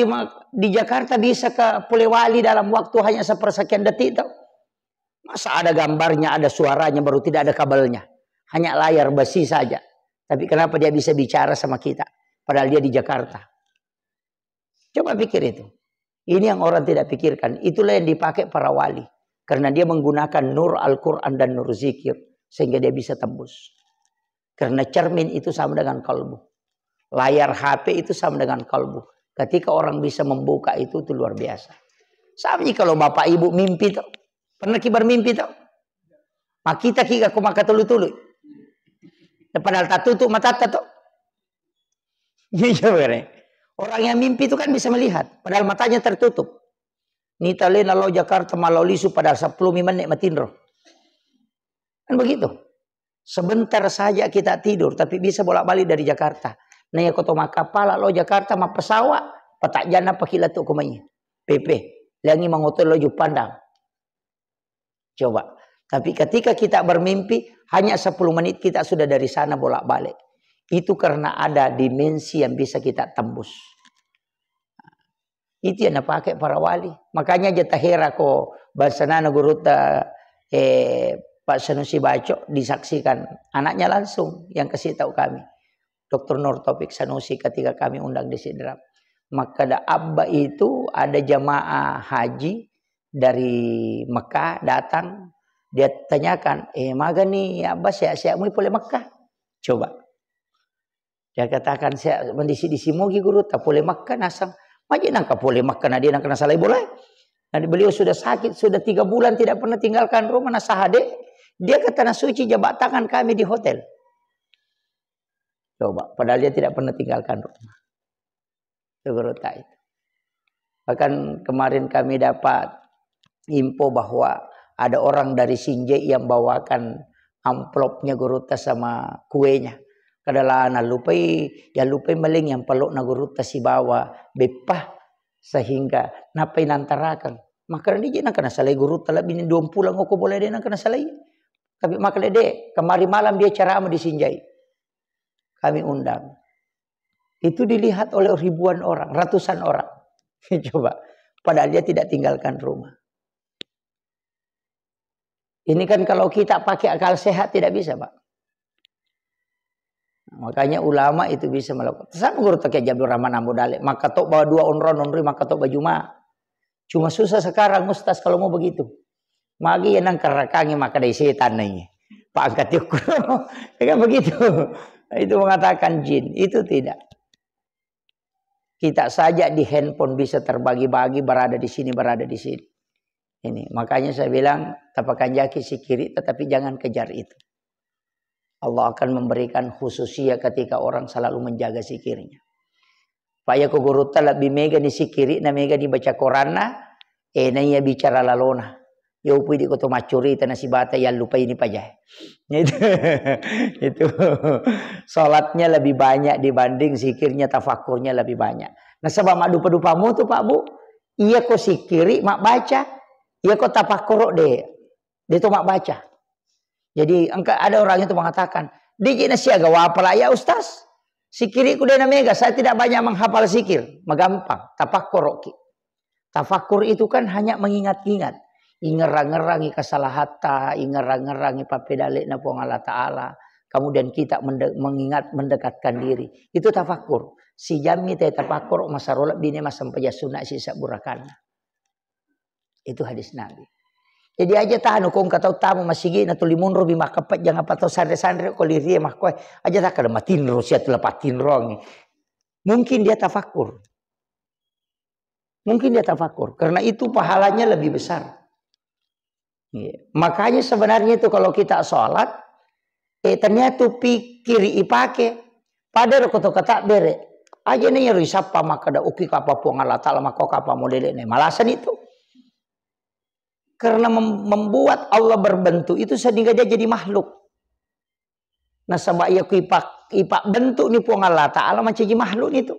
Speaker 1: di Jakarta bisa ke Polewali dalam waktu hanya sepersekian detik tuh. Masa ada gambarnya, ada suaranya, baru tidak ada kabelnya. Hanya layar besi saja. Tapi kenapa dia bisa bicara sama kita? Padahal dia di Jakarta. Coba pikir itu. Ini yang orang tidak pikirkan. Itulah yang dipakai para wali. Karena dia menggunakan nur Al-Quran dan nur zikir. Sehingga dia bisa tembus. Karena cermin itu sama dengan kalbu. Layar HP itu sama dengan kalbu. Ketika orang bisa membuka itu luar biasa. Sama kalau bapak ibu mimpi tuh. Pernah kibar mimpi tuh? Mak kita kika kumaka tulu-tulu. Padahal tak tutup mata tuh. Iya orang yang mimpi itu kan bisa melihat. Padahal matanya tertutup. Nita lena lo Jakarta malau lisu padahal 10 menit matindro. Kan begitu. Sebentar saja kita tidur. Tapi bisa bolak-balik dari Jakarta. Nah ya koto makapala lo Jakarta ma pesawat. Patak jana pakila tu kumanya. PP. Langi mangotor lo pandang. Coba. Tapi ketika kita bermimpi. Hanya 10 menit kita sudah dari sana bolak-balik. Itu karena ada dimensi yang bisa kita tembus. Itu yang dipakai para wali. Makanya jatah hera ko bahasa guru Pak Sanusi Baco disaksikan anaknya langsung yang kasih tahu kami. Dr. Nur Taufik Sanusi ketika kami undang di Sidrap. Maka ada Abba itu ada jamaah haji dari Mekah datang. Dia tanyakan, maga nih Abba saya mau boleh Mekah? Coba. Dia katakan saya mendisi-disi mogi guru tak boleh Mekah nasang. Maji nangka boleh makan dia nangka nasalai boleh. Dan beliau sudah sakit, sudah 3 bulan tidak pernah tinggalkan rumah nasahade. Dia ke tanah suci jabat tangan kami di hotel. Coba, padahal dia tidak pernah tinggalkan rumah. Itu. Bahkan kemarin kami dapat info bahwa ada orang dari Sinjai yang bawakan amplopnya Guruta sama kuenya. Kadala na lupai maling yang peluk na Guruta si bawa bepah sehingga napai nantarakan. Maka dia nak kena salai Guruta labinin 20 aku boleh dia nak kena salai. Tapi maka dia kemari malam dia ceramah di Sinjai. Kami undang. Itu dilihat oleh ribuan orang, ratusan orang. Coba, padahal dia tidak tinggalkan rumah. Ini kan kalau kita pakai akal sehat tidak bisa, Pak. Makanya ulama itu bisa melakukan. Sama guru tak Jabir Rahman Amudale. Maka tok bawa 2 onron maka tok baju ma. Cuma susah sekarang Ustaz kalau mau begitu. Magi yang nang karakangi maka dari setan nih. Pak angkat yukur. Kan begitu. Itu mengatakan jin. Itu tidak. Kita saja di handphone bisa terbagi-bagi berada di sini berada di sini. Ini makanya saya bilang tapakan jaki si kiri tetapi jangan kejar itu. Allah akan memberikan khususia ketika orang selalu menjaga zikirnya. Pak ya ko guru ta lebih mega ni sikiri na mega di baca Quran na na iya bicara lalona. Ya upi di koto macuri tanah si bata ya lupa ini pajah. Itu itu salatnya lebih banyak dibanding zikirnya, tafakurnya lebih banyak. Nah sebab mak dupa-dupamu tuh Pak Bu, iya ko sikiri mak baca, iya ko tafakur deh. Dia tuh mak baca. Jadi ada orang itu mengatakan, "Diki nasi agak wapala ya Ustaz. Sikiri ku dena mega, saya tidak banyak menghafal zikir, magampang, tafakur. Tafakur itu kan hanya mengingat-ingat, ingerang-ngerangi kesalahan, ingerang-ngerangi papedalik na puang Allah Ta'ala. Kemudian kita mengingat, mendekatkan diri. Itu tafakur. Si jami te tafakur masarolat bini masampaya sunnah sisa burakan. Itu hadis Nabi. Jadi aja tahan kung katau tamu masigi na tulimun robi makapat jangan patau sandre-sandre ko lirie mah koe aja tak kada matin ro sia telepatin rong. Mungkin dia tafakur. Mungkin dia tafakur karena itu pahalanya lebih besar. Makanya sebenarnya itu kalau kita sholat ternyata pikir ipake pada koto kata bere aja nih risapa maka da uki kapa puang Allah Ta'ala maka kapa modele nih malasan itu. Karena membuat Allah berbentuk itu sehingga dia jadi makhluk. Nah sebab ia ipak bentuk ni puang Allah Ta'ala macam jadi makhluk itu.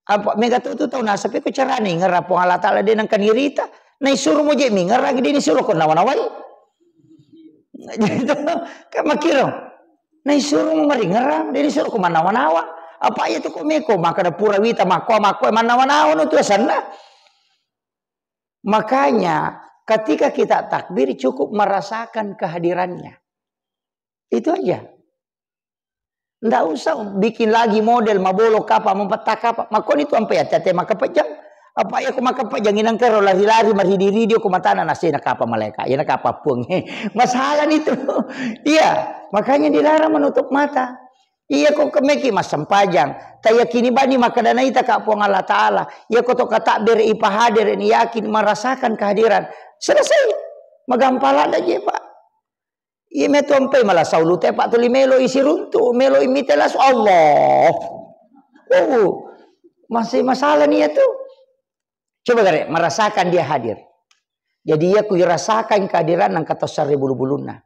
Speaker 1: Apa mega tu tahu nasab ko cara ni ngarap puang Allah Ta'ala dia nang kanirita. Nah suruh mo je mi ngarag dia ni suruh ko nawan-nawai. Gitu kan makiro. Nah suruh mo mari ngarang dia ni suruh ko manawan-nawa. Apa ya tu ko meko maka da pura wita mako manawan-nawan itu sana. Makanya ketika kita takbir cukup merasakan kehadirannya. Itu aja. Nggak usah bikin lagi model mabolo kapa mempetak apa. Makon itu ampe ya tete maka pejang. Apa ya ko maka pejang inang kero lari-lari marhidi dio ko matana nasi nak apa malaikat. Ya nak apa pung. Masalah itu. Iya, makanya dilarang menutup mata. Iya kok kemeki mas sempajang. Ta yakini bani maka dana ita ka puang Allah Ta'ala. Iya kok tok takbir ipa hadir ini yakin merasakan kehadiran. Selesai. Magampala aja Pak. Iya metu ampai malah saulu te Pak tuli melo isi runtu. Melo imitelas Allah. Masih masalah nih itu. Coba gare merasakan dia hadir. Jadi ia rasakan kehadiran angkat tosare bulu-buluna.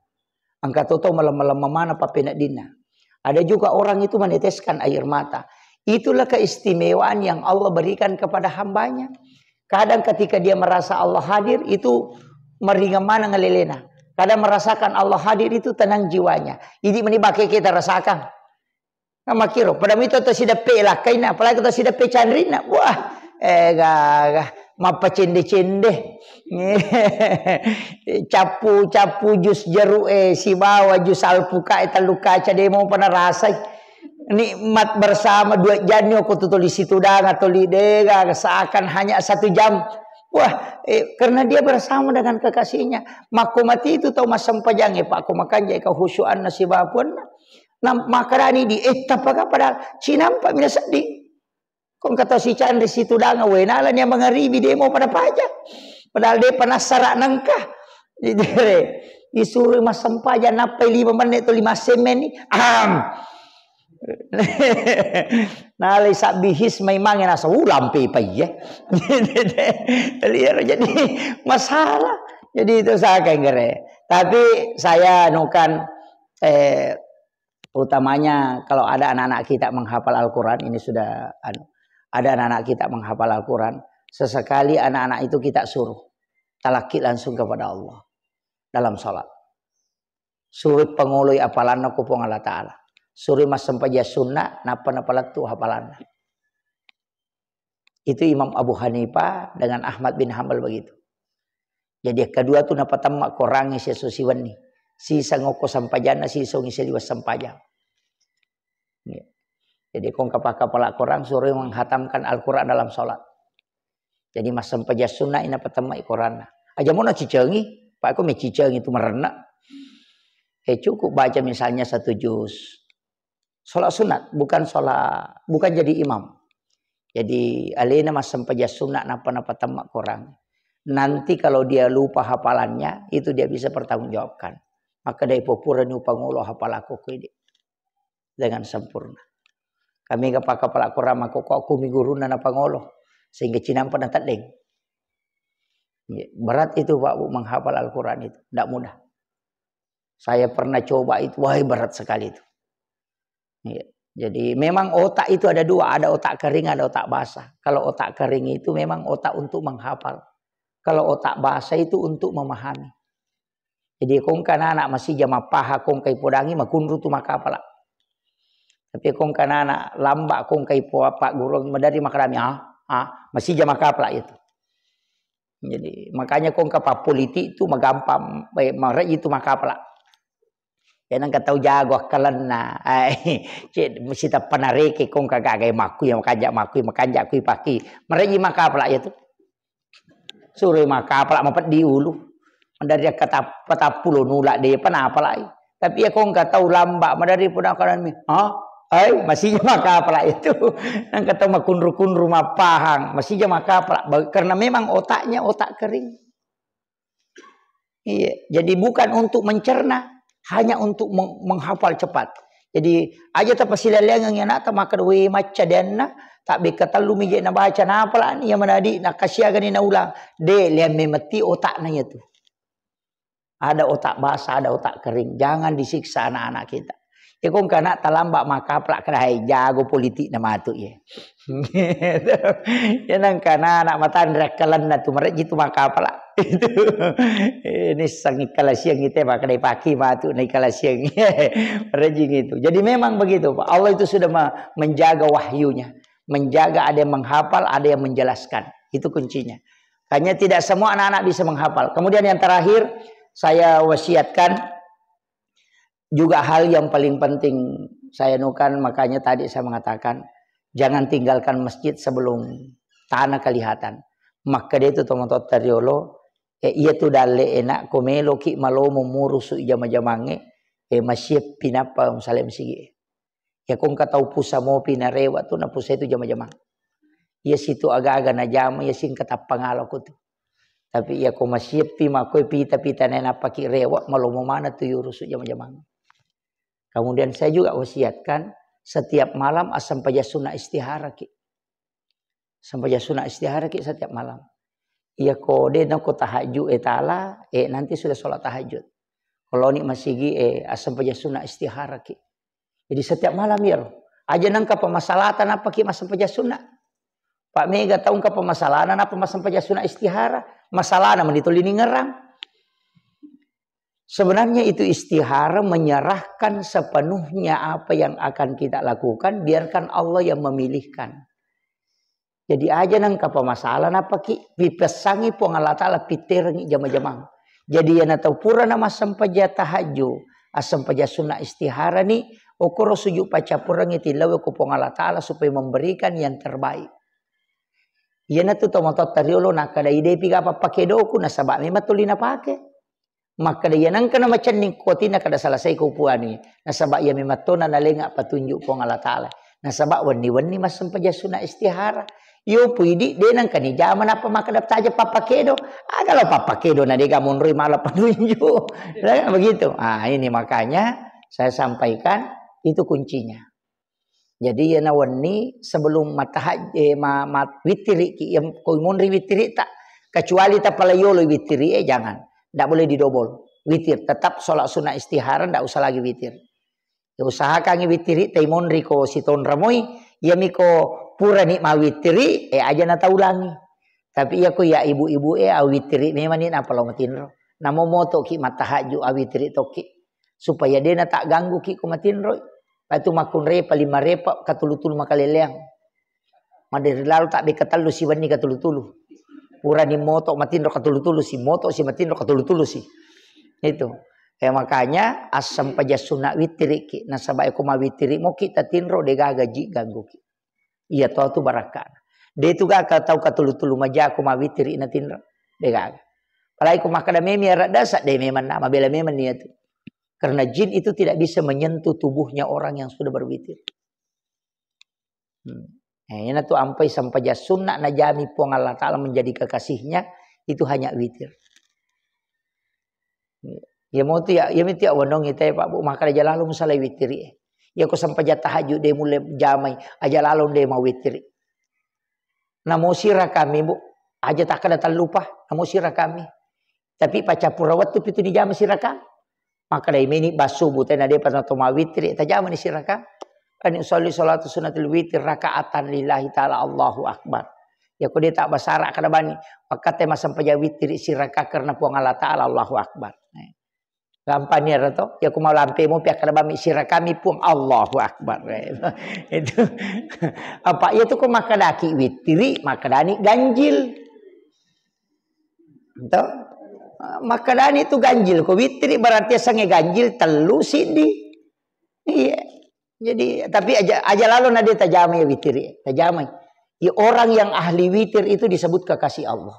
Speaker 1: Angkat toto malam-malam mana papena dina. Ada juga orang itu meneteskan air mata. Itulah keistimewaan yang Allah berikan kepada hambanya. Kadang ketika dia merasa Allah hadir itu meringan mana ngelelena. Kadang merasakan Allah hadir itu tenang jiwanya. Ini menibake kita rasakan. Nah makiro pada mito to sida pela kaina apalagi to sida pe chandrina. Wah, gagah mapa cende-cende. Capu jus jeruk si bawa jus alpuka eta luka ca demo pernah rasai nikmat bersama dua janyo ko tutuli situ dang atau lidega seakan hanya 1 jam. Wah, karena dia bersama dengan kekasihnya. Makomati itu tahu masam pajange Pak ko makanja ka khusyuan nasibapun. Nah makarani di tapaga padahal sinampa mina sedih. Kung kata si Chandra situ dang wenalan yang mengeribi demo pada pajak. Padahal dia penasaran nangkah. Jadi disuruh mas sempaja napai 5 menit atau 5 semen ni. Nalai sabihis memang nasa lampai ya. Jadi masalah. Jadi itu saya kengere. Tapi saya nukan utamanya kalau ada anak-anak kita menghafal Al-Quran ini sudah ada anak-anak kita menghafal Al-Quran. Sesekali anak-anak itu kita suruh talaki langsung kepada Allah dalam salat. Suruh pengului apalan ku pung Allah Ta'ala. Suruh mas sempaja sunnah napa-napa tu hafalan. Itu Imam Abu Hanifah dengan Ahmad bin Hanbal begitu. Jadi kedua tu napa tamak korangi sesusiwan ni. Sisa ngoko sampajana sisa ngisi liwas sampajang. Jadi kong kapal korang suruh menghatamkan Al-Quran dalam salat. Jadi mas sempaja sunnah ina pertama Quran. Aja mau cicengi, Pak aku cicengi itu merena. Cukup baca misalnya 1 juz. Salat sunat bukan jadi imam. Jadi alena mas sempaja sunnah napa-napa tamak korang. Nanti kalau dia lupa hafalannya itu dia bisa pertanggungjawabkan. Maka dari popuran upang ulo hafal aku ini dengan sempurna. Kami kapal Quran mako aku miguruna na pangolo sehingga cinampan na tadeng. Berat itu Pak Bu menghafal Al-Quran itu, tidak mudah. Saya pernah coba itu, wah berat sekali itu. Ya. Jadi memang otak itu ada dua, ada otak kering, ada otak basah. Kalau otak kering itu memang otak untuk menghafal. Kalau otak basah itu untuk memahami. Jadi kong kana anak masih jama paha kong kai podangi makunru tu makapala. Tapi kong kana anak lambak kong kai po pak gurung medari makarami masih jama kapala itu. Jadi makanya kong kapa politik itu magampang marah itu makapala. Yan ang kataw jago kalan na ay mesti ta panareke kong kagagay maku yang makanja ku paki. Marah makapala itu. Suruh makapala mapat di ulu. Dari kata patapulo nula dia panapala. Tapi kong kataw lamba madari puna kanan mi. Ay, masih makapala itu. Nang kata makunru-kunru mapahang, masih makapala karena memang otaknya otak kering. Iya, jadi bukan untuk mencerna, hanya untuk menghafal cepat. Jadi aja ta pasilalengan yang nata makadwe maca denna tak be katalu mije na baca na pala ni yang menadi na kasiagan na ulang. De liam memeti otaknya itu. Ada otak basah, ada otak kering. Jangan disiksa anak-anak kita. Ya kong kana talambak makaplak kadai jago politik nama tu ye. Ya nang kana anak matan rakalan na tu merek gitu makaplak. Itu. Ini sangi kalasiang kita kadai paki matu naik kalasiang. Merek gitu. Jadi memang begitu Pak. Allah itu sudah menjaga wahyunya, menjaga ada yang menghafal, ada yang menjelaskan. Itu kuncinya. Hanya tidak semua anak-anak bisa menghafal. Kemudian yang terakhir saya wasiatkan juga hal yang paling penting saya nukan, makanya tadi saya mengatakan jangan tinggalkan masjid sebelum tanah kelihatan. Maka dia itu tomato teriolo ia tu dalle enak komelo ki malo mumurusu jama-jamange masjid pinapa salim sigi. Ya kong katau pusa mo pinarewa tu na pusa itu jama-jamang. Ya situ agak-agak na jama ya sing katap pangalo ko tu. Tapi ya ko masjid pi makoy pita-pita na paki rewa malo mana tu yurusu jama-jamang. Kemudian saya juga wasiatkan setiap malam asam pajasuna istihara ki. Sampajasuna istihara ki setiap malam. Iya kode na ko tahajud etala nanti sudah sholat tahajud. Kalau ni masigi asam pajasuna istihara ki. Jadi setiap malam ya aja nangka pemasalatan apa ki asam pajasuna. Pak Mega tahu ka pemasalatan apa asam pajasuna istihara. Masalah nama ditulini ngerang. Sebenarnya itu istihara menyerahkan sepenuhnya apa yang akan kita lakukan. Biarkan Allah yang memilihkan. Jadi aja nang kapamasalan apa ki. Pipesangi po Allah ta'ala piterengi jama-jamang. Jadi yana tau pura nama sampaja tahaju. Asampaja sunnah istihara ni. Okoro sujuk pacapurangi tilawe ko po Allah ta'ala supaya memberikan yang terbaik. Yana tu tomatot tariolo nakada ide piga apa pakedoku nasabak memang tulina pake. Maka dia nang kana macam ni kotina kada selesai ko puani nasabak ia mematona nalenga patunjuk po Allah taala nasabak wani-wani masam pajasuna istihara yo puidi de nang kani zaman apa maka dapat aja papakedo kalau papakedo na dega munrui malah patunjuk begitu. Ini makanya saya sampaikan itu kuncinya. Jadi ya nawani sebelum witiri ki yang ko munri witiri tak kecuali tak palayolo witiri jangan. Tidak boleh didobol. Witir. Tetap sholat sunnah istihara. Tidak usah lagi witir. Ya, usahakan witiri. Taimon riko siton ramoi. Ya miko pura ni ma witiri. Aja nata ulangi. Tapi ya ko ya ibu-ibu witiri. Memang ni apa lo matinro. Namo moto ki matahaju witiri toki. Supaya dia na tak ganggu ki ko matinro. Patu makun repa 5 repa. Katulu-tulu makaleleang. Madiri lalu tak bekatalu si wani katulu-tulu. Pura ni moto matinro katulu-tulu si moto si matinro katulu-tulu si. Itu. Makanya asam pajasuna witiri ki. Nasabay ko mawitiri mo kita tinro de gagaji ganggu ki. Iya to tu barakan. De tu ga katau katulu-tulu maja ko mawitiri na tinro de gaga. Palai ko makada memi radasa de meman nama bela meman ni itu. Karena jin itu tidak bisa menyentuh tubuhnya orang yang sudah berwitir. Ini tuh ampai sampai sunnah najami puang Allah Ta'ala menjadi kekasihnya itu hanya witir. Ya mau tu ya mesti awandong itu Pak Bu maka jalan lu musalai witir. Ya ko sampai tahajud dia mulai jamai aja lalu dia mau witri. Namo sirah kami bu aja tak ada lupa namo sirah kami. Tapi pacapur rawat tu pitu di jam sirah kami. Maka dari ini basuh butai dia pernah to mau witri tajam ni sirah kami. Kan usolli salatu sunnatul witri rakaatan lillahi taala Allahu akbar. Ya ko dia tak basarak kada bani. Maka tema sampai witri sirah karena puang Allah taala Allahu akbar. Gampang ni to ya ku mau lampe mo pihak kada bami sirah kami pun Allahu akbar. Itu apa ya tu ko makadaki witri makadani ganjil. Ento makadani itu ganjil ko witri berarti sange ganjil telu sidi. Iya. Jadi tapi aja lalu nade tajamai witri, tajamai. Ya orang yang ahli witir itu disebut kekasih Allah.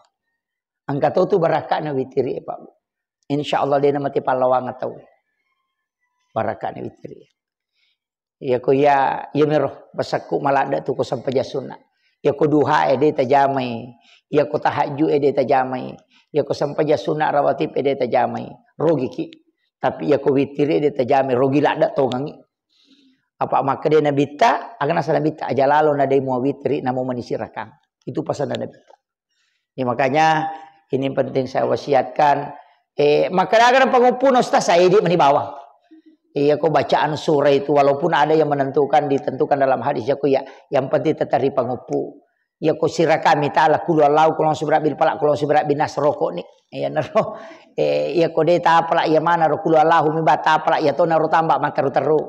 Speaker 1: Angkat tu barakah na witri Pak. Insya Allah dia mati pahlawan atau barakahnya witri. Ya ko ya meroh basaku malada tu ko sampai jasuna. Ya ko duha dia tajamai. Ya ko tahajud dia tajamai. Ya ko sampai jasuna rawatib dia tajamai. Rogi ki. Tapi ya ko witri dia tajamai. Rogi lada to ngangi. Apa maka dia nabita akan asal nabita aja lalu nadai mau witri namo manisirakan. Itu pesan nabita. Ya makanya ini penting saya wasiatkan. Maka kadang pengupun ustaz saya di bawah. Aku bacaan surah itu walaupun ada yang ditentukan dalam hadis aku ya yang penting tetap di pengupu. Ya ko sirah kami ta'ala kulu Allah kulon subrak bil palak kulon subrak bin nas rokok ni. Ya naro. Ya ko de ta palak ya mana rokulu Allah mi bata palak ya to naro tambah mataru teru.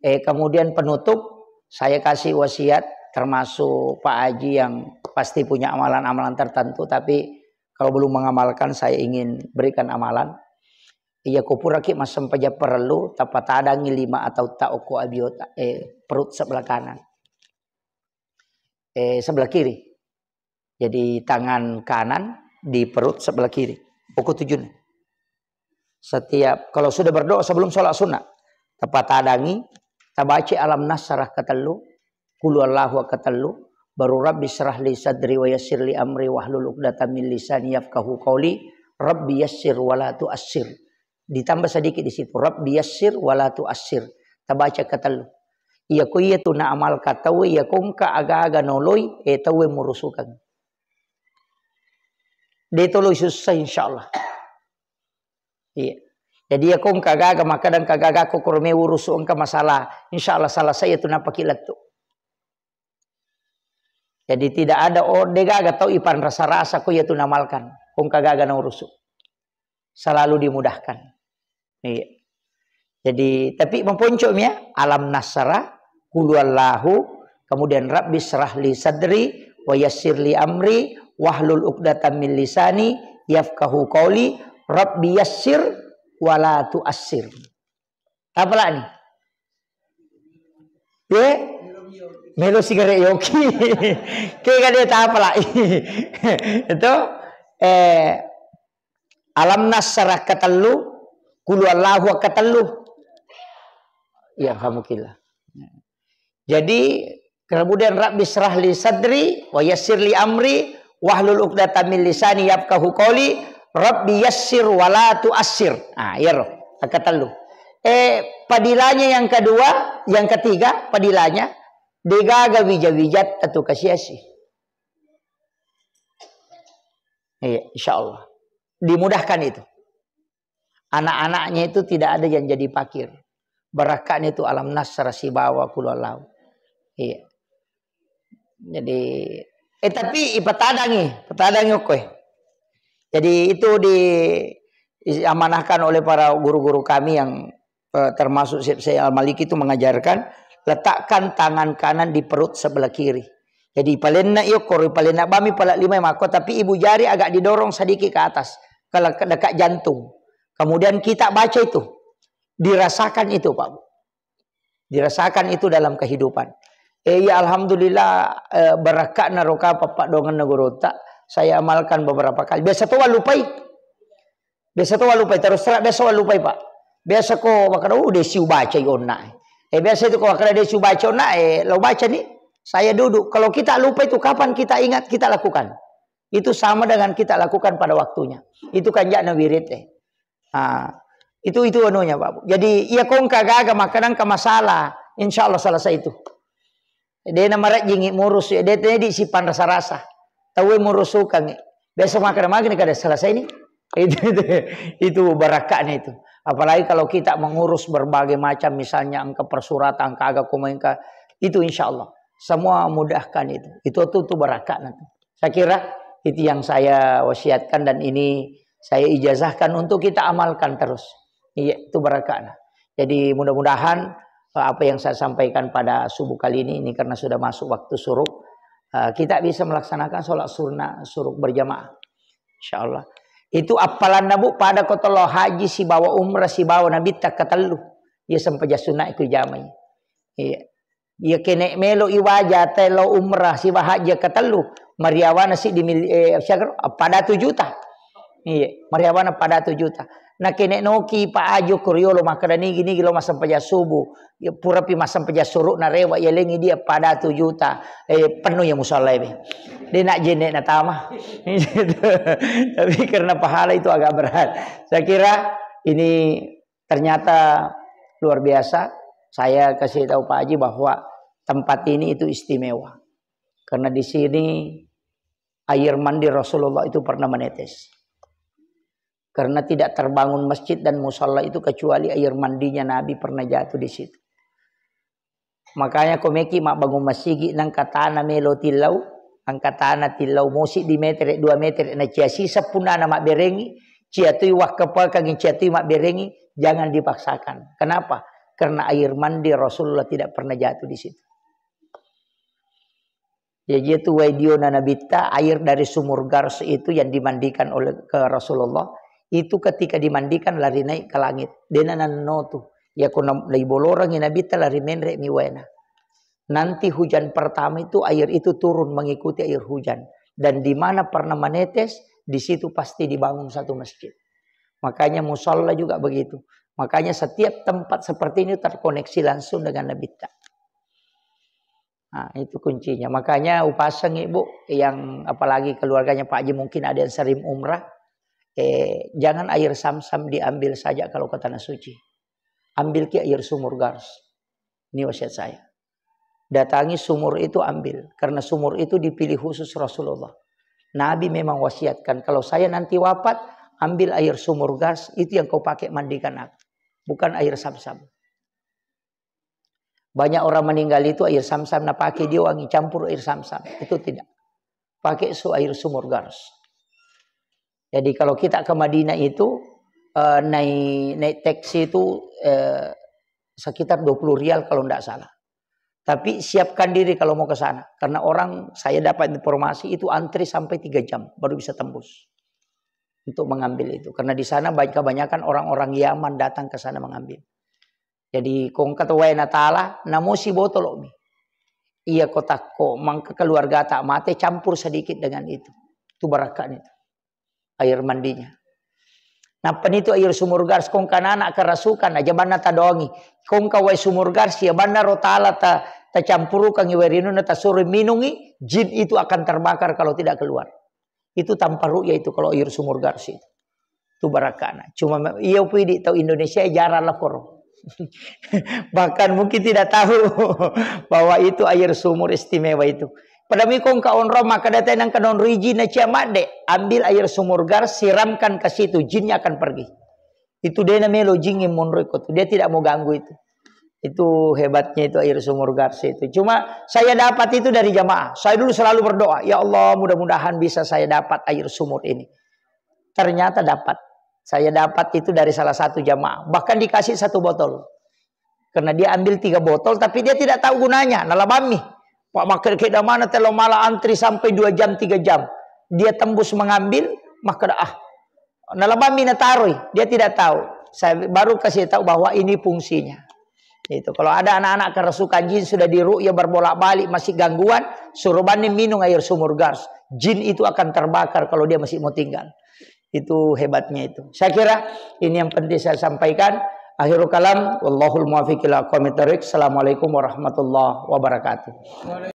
Speaker 1: Kemudian penutup saya kasih wasiat termasuk Pak Haji yang pasti punya amalan-amalan tertentu tapi kalau belum mengamalkan saya ingin berikan amalan. Iya kupuraki masam paja perlu tapat adangi 5 atau ta'uku abiota perut sebelah kanan. Sebelah kiri. Jadi tangan kanan di perut sebelah kiri. Pukul 7. Setiap kalau sudah berdoa sebelum sholat sunnah tapat adangi tabaci alam nasrah katelu qul huwallahu katelu baru Rabbi syrah li sadri wa yassir li amri wahlul 'uqdatam min lisani yafqahu qawli Rabbi yassir wa la tu'assir. Ditambah sedikit di situ Rabbi yassir wa la tu'assir. Tabaca katalu. Iya ko iya tu na amal katawe ya kongka aga-aga noloy tawe murusukan. Detoloy susah insyaallah. Iya. Jadi ya kongka aga maka dan kagaga ko kurme urusu engka masalah. Insyaallah salah saya tu napakilat tu. Jadi tidak ada degaga atau ipan rasa-rasa ko ya tu namalkan. Kung kagaga na urusu. Selalu dimudahkan. Iya. Jadi tapi memponcok ya alam nasara qul huwallahu kemudian Rabbi syrah li sadri wa yassir li amri wahlul 'uqdatam min lisani yafqahu qawli Rabbi yassir wa la tu'assir. Apalah nih? Melo sigaret yoki. Kayak dia tak apalah. Itu alam nasrah katelu qul huwallahu katelu. Ya alhamdulillah. Jadi kemudian Rabbi syrah li sadri wa yassir li amri wahlul 'uqdatam min lisani yafqahu qawli Rabbi yassir wa la tu'assir. Ya roh katelu. Padilanya yang kedua, yang ketiga padilanya degaga wijat atau kasiasi. Insyaallah dimudahkan itu. Anak-anaknya itu tidak ada yang jadi fakir. Barakahnya itu alam nasrah si bawa kulallahu. Iya. Jadi tapi petadangi oke. Jadi itu diamanahkan oleh para guru-guru kami yang termasuk Syekh Al-Maliki itu mengajarkan letakkan tangan kanan di perut sebelah kiri. Jadi palenna yokor palenna bami pala 5 mako tapi ibu jari agak didorong sedikit ke atas kalau dekat jantung. Kemudian kita baca itu. Dirasakan itu Pak. Dirasakan itu dalam kehidupan. Ya alhamdulillah barakatna roka Pak dongan negorota saya amalkan beberapa kali. Biasa tuh lupai. Terus terang biasa lupai Pak. Biasa ko bakal desiu baca yona. Biasa itu kalau ada desiu baca yona lo baca nih. Saya duduk. Kalau kita lupa itu kapan kita ingat kita lakukan. Itu sama dengan kita lakukan pada waktunya. Itu kan jakna wirid Itu anunya Pak. Jadi ia kong kagak makanan ke masalah. Insya Allah selesai itu. Dia nama jingi murus ya. Dia di sipan rasa-rasa. Tahu murus suka nih. Besok makan kada selesai nih. Itu barakahnya itu. Apalagi kalau kita mengurus berbagai macam misalnya angka persuratan, angka agak komenka, itu insya Allah semua mudahkan itu. Itu barakah nanti. Saya kira itu yang saya wasiatkan dan ini saya ijazahkan untuk kita amalkan terus. Iya, itu barakah. Jadi mudah-mudahan apa yang saya sampaikan pada subuh kali ini karena sudah masuk waktu suruk, kita bisa melaksanakan sholat suruk berjamaah. Insya Allah. Itu apalan nabu pada kotolo haji si bawa umrah si bawa nabi tak katalu. Ia sampai jasuna ikut jamai. Iya. Ia kene melo iwaja telo umrah si bahaja katalu. Mariawana si di pada 7 juta. Iya, Mariawana pada 7 juta. Nah kene noki pa ajo kuriolo makadani gini lo masam paja subuh. Ya pura pi masam paja suruk na rewa ya lengi dia pada 7 juta. Penuh ya musalla ini. Dia nak jenek na tamah. Tapi karena pahala itu agak berat. Saya kira ini ternyata luar biasa. Saya kasih tahu Pak Haji bahwa tempat ini itu istimewa. Karena di sini air mandi Rasulullah itu pernah menetes. Karena tidak terbangun masjid dan musalla itu kecuali air mandinya Nabi pernah jatuh di situ. Makanya komeki mak bangun masjid nang katana melo tilau, angkatana tilau musik di meter 2 meter na cia sisa punana mak berengi, cia tu wak kepal kagin cia tu mak berengi, jangan dipaksakan. Kenapa? Karena air mandi Rasulullah tidak pernah jatuh di situ. Jadi itu video nanabita air dari sumur Gars itu yang dimandikan oleh ke Rasulullah. Itu ketika dimandikan lari naik ke langit. Denanan notu. Ya kuna lay bolorang inabita lari menrek miwena. Nanti hujan pertama itu air itu turun mengikuti air hujan. Dan di mana pernah menetes, di situ pasti dibangun satu masjid. Makanya musalla juga begitu. Makanya setiap tempat seperti ini terkoneksi langsung dengan nabita. Nah, itu kuncinya. Makanya upasang ibu yang apalagi keluarganya Pak Haji mungkin ada yang sering umrah. Jangan air Sam-Sam diambil saja kalau ke tanah suci. Ambil ke air sumur Gars. Ini wasiat saya. Datangi sumur itu ambil. Karena sumur itu dipilih khusus Rasulullah. Nabi memang wasiatkan. Kalau saya nanti wafat, ambil air sumur Gars. Itu yang kau pakai mandikan aku. Bukan air Sam-Sam. Banyak orang meninggal itu air Sam-Sam. Nah pakai dia wangi campur air Sam-Sam. Itu tidak. Pakai air sumur Gars. Jadi kalau kita ke Madinah itu naik taksi itu sekitar 20 rial kalau tidak salah. Tapi siapkan diri kalau mau ke sana. Karena orang saya dapat informasi itu antri sampai 3 jam baru bisa tembus. Untuk mengambil itu. Karena di sana kebanyakan orang-orang Yaman datang ke sana mengambil. Jadi kong kata wae natala namusi botol mi. Iya kotak ko mangka keluarga tak mate campur sedikit dengan itu. Itu barakan itu. Air mandinya. Nah itu air sumur Gars kong kanana kerasukan aja bana tadongi. Kong kawai sumur Gars ya bana rotala ta campuru kang iwerinu na ta suruh minungi jin itu akan terbakar kalau tidak keluar. Itu tanpa ru'ya itu kalau air sumur Gars itu. Itu barakana. Cuma iya pidi tahu Indonesia jarang lapor. Bahkan mungkin tidak tahu bahwa itu air sumur istimewa itu. Pada mikong kaon Roma kada tenang kanon riji na ciamade, ambil air sumur Gars siramkan ke situ, jinnya akan pergi. Itu dia namanya jingi monreko tuh, dia tidak mau ganggu itu. Itu hebatnya itu air sumur Gars itu. Cuma saya dapat itu dari jamaah. Saya dulu selalu berdoa, ya Allah mudah-mudahan bisa saya dapat air sumur ini. Ternyata dapat. Saya dapat itu dari salah satu jamaah. Bahkan dikasih 1 botol. Karena dia ambil 3 botol tapi dia tidak tahu gunanya. Nalabami. Pak makar keda mana telo malah antri sampai 2 jam 3 jam. Dia tembus mengambil maka nalabami nataroi. Dia tidak tahu. Saya baru kasih tahu bahwa ini fungsinya. Itu kalau ada anak-anak kerasukan jin sudah diru'ya berbolak-balik masih gangguan, suruh banding minum air sumur Gars. Jin itu akan terbakar kalau dia masih mau tinggal. Itu hebatnya itu. Saya kira ini yang penting saya sampaikan. Akhirul kalam, wallahul muwaffiq ila aqwamit thoriq. Assalamualaikum warahmatullahi wabarakatuh.